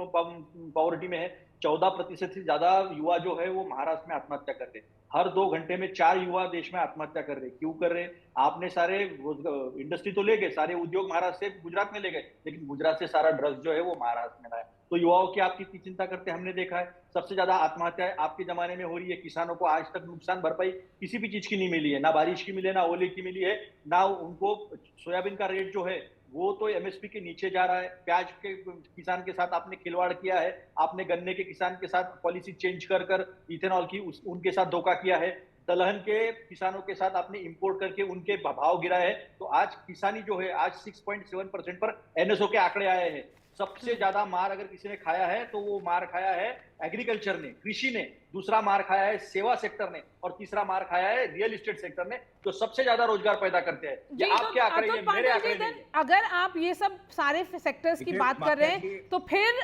पॉवर्टी में है, 14% से ज्यादा युवा जो है वो महाराष्ट्र में आत्महत्या कर रहे हैं। हर 2 घंटे में 4 युवा देश में आत्महत्या कर रहे हैं। क्यों कर रहे हैं? आपने सारे इंडस्ट्री तो ले गए, सारे उद्योग महाराष्ट्र से गुजरात में ले गए, लेकिन गुजरात से सारा ड्रग्स जो है वो महाराष्ट्र में लाया। तो युवाओं की आप कितनी चिंता करते हैं हमने देखा है। सबसे ज्यादा आत्महत्याएं आपके जमाने में हो रही है। किसानों को आज तक नुकसान भरपाई किसी भी चीज की नहीं मिली है, ना बारिश की मिली है, ना ओले की मिली है, ना उनको सोयाबीन का रेट जो है वो तो एमएसपी के नीचे जा रहा है। प्याज के किसान के साथ आपने खिलवाड़ किया है, आपने गन्ने के किसान के साथ पॉलिसी चेंज कर इथेनॉल की उनके साथ धोखा किया है। दलहन के किसानों के साथ आपने इंपोर्ट करके उनके भाव गिराए हैं। तो आज किसानी जो है आज 6.7% पर एनएसओ के आंकड़े आए हैं। सबसे ज्यादा मार अगर किसी ने खाया है तो वो मार खाया है एग्रीकल्चर ने, कृषि ने, दूसरा मार खाया है सेवा सेक्टर ने, और तीसरा मार खाया है रियल एस्टेट सेक्टर ने, जो सबसे ज्यादा रोजगार पैदा करते हैं। ये आपके आंकड़े, ये मेरे आंकड़े नहीं है। अगर आप ये सब सारे सेक्टर्स की बात कर रहे हैं, तो फिर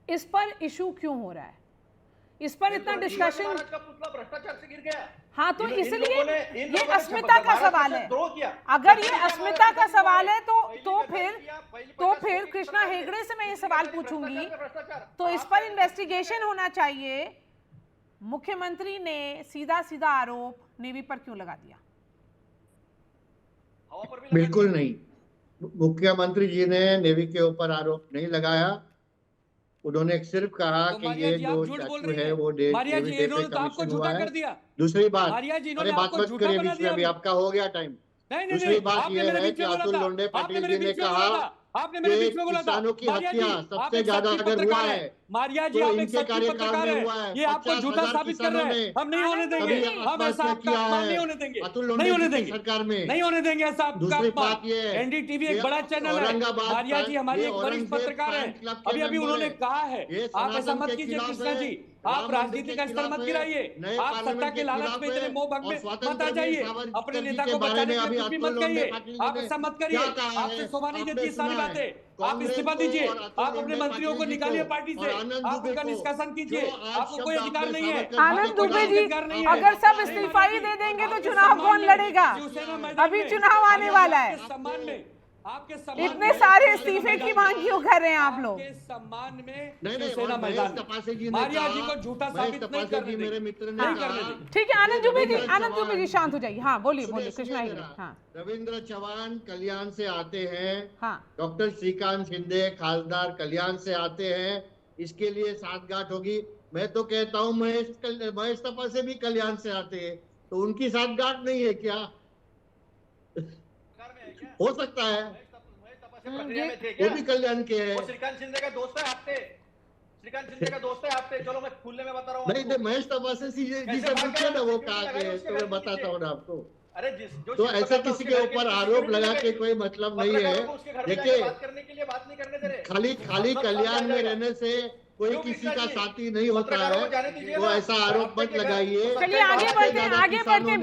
इस पर इशू क्यों हो रहा है? इस पर इतना डिस्कशन, भ्रष्टाचार से गिर गया। हाँ, तो इसलिए ये अस्मिता का सवाल है। अगर ये अस्मिता का सवाल है तो फिर कृष्णा हेगड़े से मैं ये सवाल पूछूंगी, तो इस पर इन्वेस्टिगेशन होना चाहिए। मुख्यमंत्री ने सीधा सीधा आरोप नेवी पर क्यों लगा दिया? बिल्कुल नहीं, मुख्यमंत्री जी ने नेवी के ऊपर आरोप नहीं लगाया। उन्होंने सिर्फ कहा तो कि ये जो स्टैच्यू है वो नेवी डे पे कमीशन हुआ है। दूसरी बात, अरे बात मत करिए बीच में, अभी आपका हो गया टाइम। दूसरी बात ये है कि अतुल लोंढे पाटिल जी ने कहा आपने मेरे बीच में बोला था, किसानों की हत्या सबसे ज्यादा अगर हुआ है मारिया जी, तो आप एक इनके सच्ची कार्यकाल पत्रकार में है। हुआ है। ये आपको झूठा साबित कर रहे हैं। हम नहीं होने देंगे, हम ऐसा आपका अपमान नहीं होने देंगे, नहीं होने देंगे सरकार में, नहीं होने देंगे ऐसा आपका दूसरी अपमान। बात ये है, एनडीटीवी एक बड़ा चैनल है, मारिया जी हमारी एक वरिष्ठ पत्रकार है। अभी उन्होंने कहा है, आप ऐसा मत कीजिए कृष्णा जी, आप राजनीति का स्तर मत गिराइए, आप सत्ता के लालच में इतने मोह भंग में मत आ जाइए, अपने नेता को बचाने के लिए कुछ भी मत कहिए, आप ऐसा मत करिए। आपसे शोभा नहीं देती सारी बातें, आप इस्तीफा दीजिए, आप अपने मंत्रियों को निकालिए पार्टी से, आप उनका निष्कासन कीजिए, आपको कोई अधिकार नहीं है। आनंद दुबे जी, अगर सब इस्तीफा ही दे देंगे तो चुनाव कौन लड़ेगा? अभी चुनाव आने वाला है, सम्मान में, आपके सम्मान इतने सारे इस्तीफे की मांग क्यों कर रहे हैं आप लोग? आपके सम्मान में नहीं, शिवसेना मैदान में मारिया जी को झूठा साबित नहीं करने मेरे देंगे, मित्र नहीं ने करने कहा, देंगे। ठीक है आनंद दुबे जी शांत हो जाइए। हाँ बोलिए कृष्णा हेगड़े। हाँ, रविंद्र चौहान कल्याण से आते हैं, हाँ, डॉक्टर श्रीकांत शिंदे खासदार कल्याण से आते हैं, इसके लिए साठगांठ होगी। मैं तो कहता हूँ महेश तपासे भी कल्याण से आते हैं, तो उनकी साठगांठ नहीं है क्या? हो सकता है, वो भी कल्याण के हैं। श्रीकांत शिंदे का दोस्त है आपके, श्रीकांत शिंदे का दोस्त है आपके। चलो मैं खुले में बता रहा हूँ। नहीं, महेश तपासे जी से पूछिए ना, वो कहा के, तो मैं बताता हूँ ना आपको। अरे तो ऐसा किसी के ऊपर आरोप लगा के कोई मतलब नहीं है। देखिए, खाली कल्याण में रहने से कोई किसी का साथी नहीं होता है, तो ऐसा आरोप मत लगाइए। चलिए आगे बढ़ते हैं।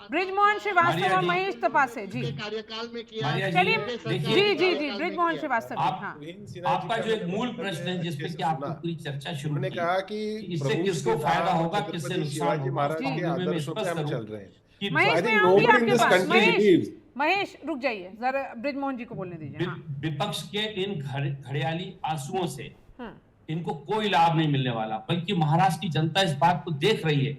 ब्रिजमोहन श्रीवास्तव और महेश तपासे जी कार्यकाल में किया। चलिए जी ब्रिजमोहन श्रीवास्तव जी। हाँ, आपका जो एक मूल प्रश्न है जिसपे कि आपने पूरी चर्चा शुरू उन्होंने की, कहा कि इससे किसको फायदा होगा, किससे नुकसान शिवाजी होगा, महाराज के उसको मैं आदर्शों पे स्पष्ट हम करूं चल रहे हैं। महेश I think में आऊंगी nobody in आपके this pass. country believes Mahesh रुक जाइए, जरा ब्रिजमोहन जी को बोलने दीजिए। हाँ। विपक्ष के इन घड़ियाली आंसुओं से हम्म। इनको कोई लाभ नहीं मिलने वाला, बल्कि महाराष्ट्र की जनता इस बात को देख रही है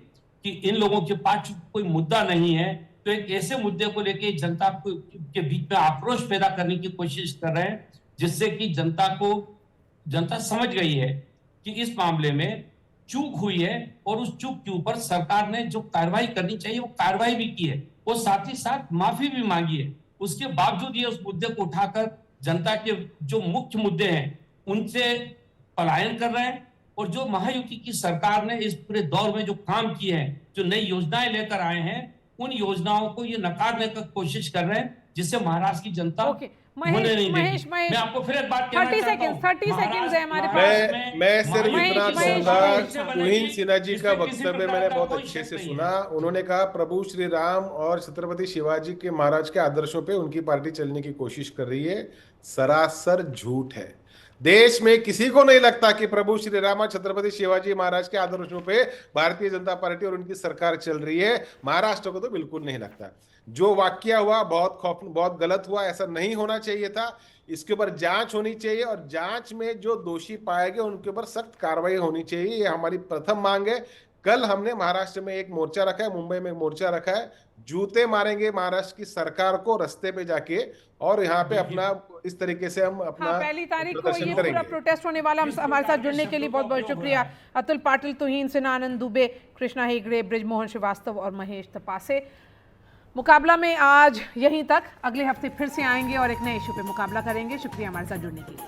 कि इन लोगों के पास कोई मुद्दा नहीं है, तो एक ऐसे मुद्दे को लेके जनता के बीच में आक्रोश पैदा करने की कोशिश कर रहे हैं, जिससे कि जनता समझ गई है कि इस मामले में चूक हुई है और उस चूक के ऊपर सरकार ने जो कार्रवाई करनी चाहिए वो कार्रवाई भी की है, और साथ ही साथ माफी भी मांगी है। उसके बावजूद ये उस मुद्दे को उठाकर जनता के जो मुख्य मुद्दे हैं उनसे पलायन कर रहे हैं, और जो महायुति की सरकार ने इस पूरे दौर में जो काम किए हैं, जो नई योजनाएं लेकर आए हैं, उन योजनाओं को ये नकारने की कोशिश कर रहे हैं, जिससे महाराष्ट्र की जनता होने नहीं देगी। मैं आपको फिर एक बात कहना चाहता हूं, 30 सेकंड है हमारे पास। मैं सिर्फ इतना कहूंगा, तुहिन सिन्हा जी का इसमें किसी वक्तव्य प्रकार मैंने का बहुत कोई अच्छे शक से नहीं सुना। उन्होंने कहा प्रभु श्री राम और छत्रपति शिवाजी के महाराज के आदर्शों पे उनकी पार्टी चलने की कोशिश कर रही है। सरासर झूठ है। देश में किसी को नहीं लगता कि प्रभु श्री राम और छत्रपति शिवाजी महाराज के आदर्शों पे भारतीय जनता पार्टी और उनकी सरकार चल रही है। महाराष्ट्र को तो बिल्कुल नहीं लगता। जो वाकया हुआ बहुत गलत हुआ, ऐसा नहीं होना चाहिए था। इसके ऊपर जांच होनी चाहिए, और जांच में जो दोषी पाए गए उनके ऊपर सख्त कार्रवाई होनी चाहिए। ये हमारी प्रथम मांग है। कल हमने महाराष्ट्र में एक मोर्चा रखा है, मुंबई में एक मोर्चा रखा है। जूते मारेंगे महाराष्ट्र की सरकार को रास्ते पे जाके, और यहाँ पे अपना इस तरीके से हम अपना पहली तारीख को प्रदर्शन ये पूरा करेंगे। प्रोटेस्ट होने वाला। हमारे साथ जुड़ने के लिए बहुत बहुत शुक्रिया अतुल पाटिल, तुहिन सिन्हा, आनंद दुबे, कृष्णा हेगड़े, ब्रिजमोहन श्रीवास्तव और महेश तपासे। मुकाबला में आज यहीं तक। अगले हफ्ते फिर से आएंगे और एक नए इशू पे मुकाबला करेंगे। शुक्रिया हमारे साथ जुड़ने के लिए।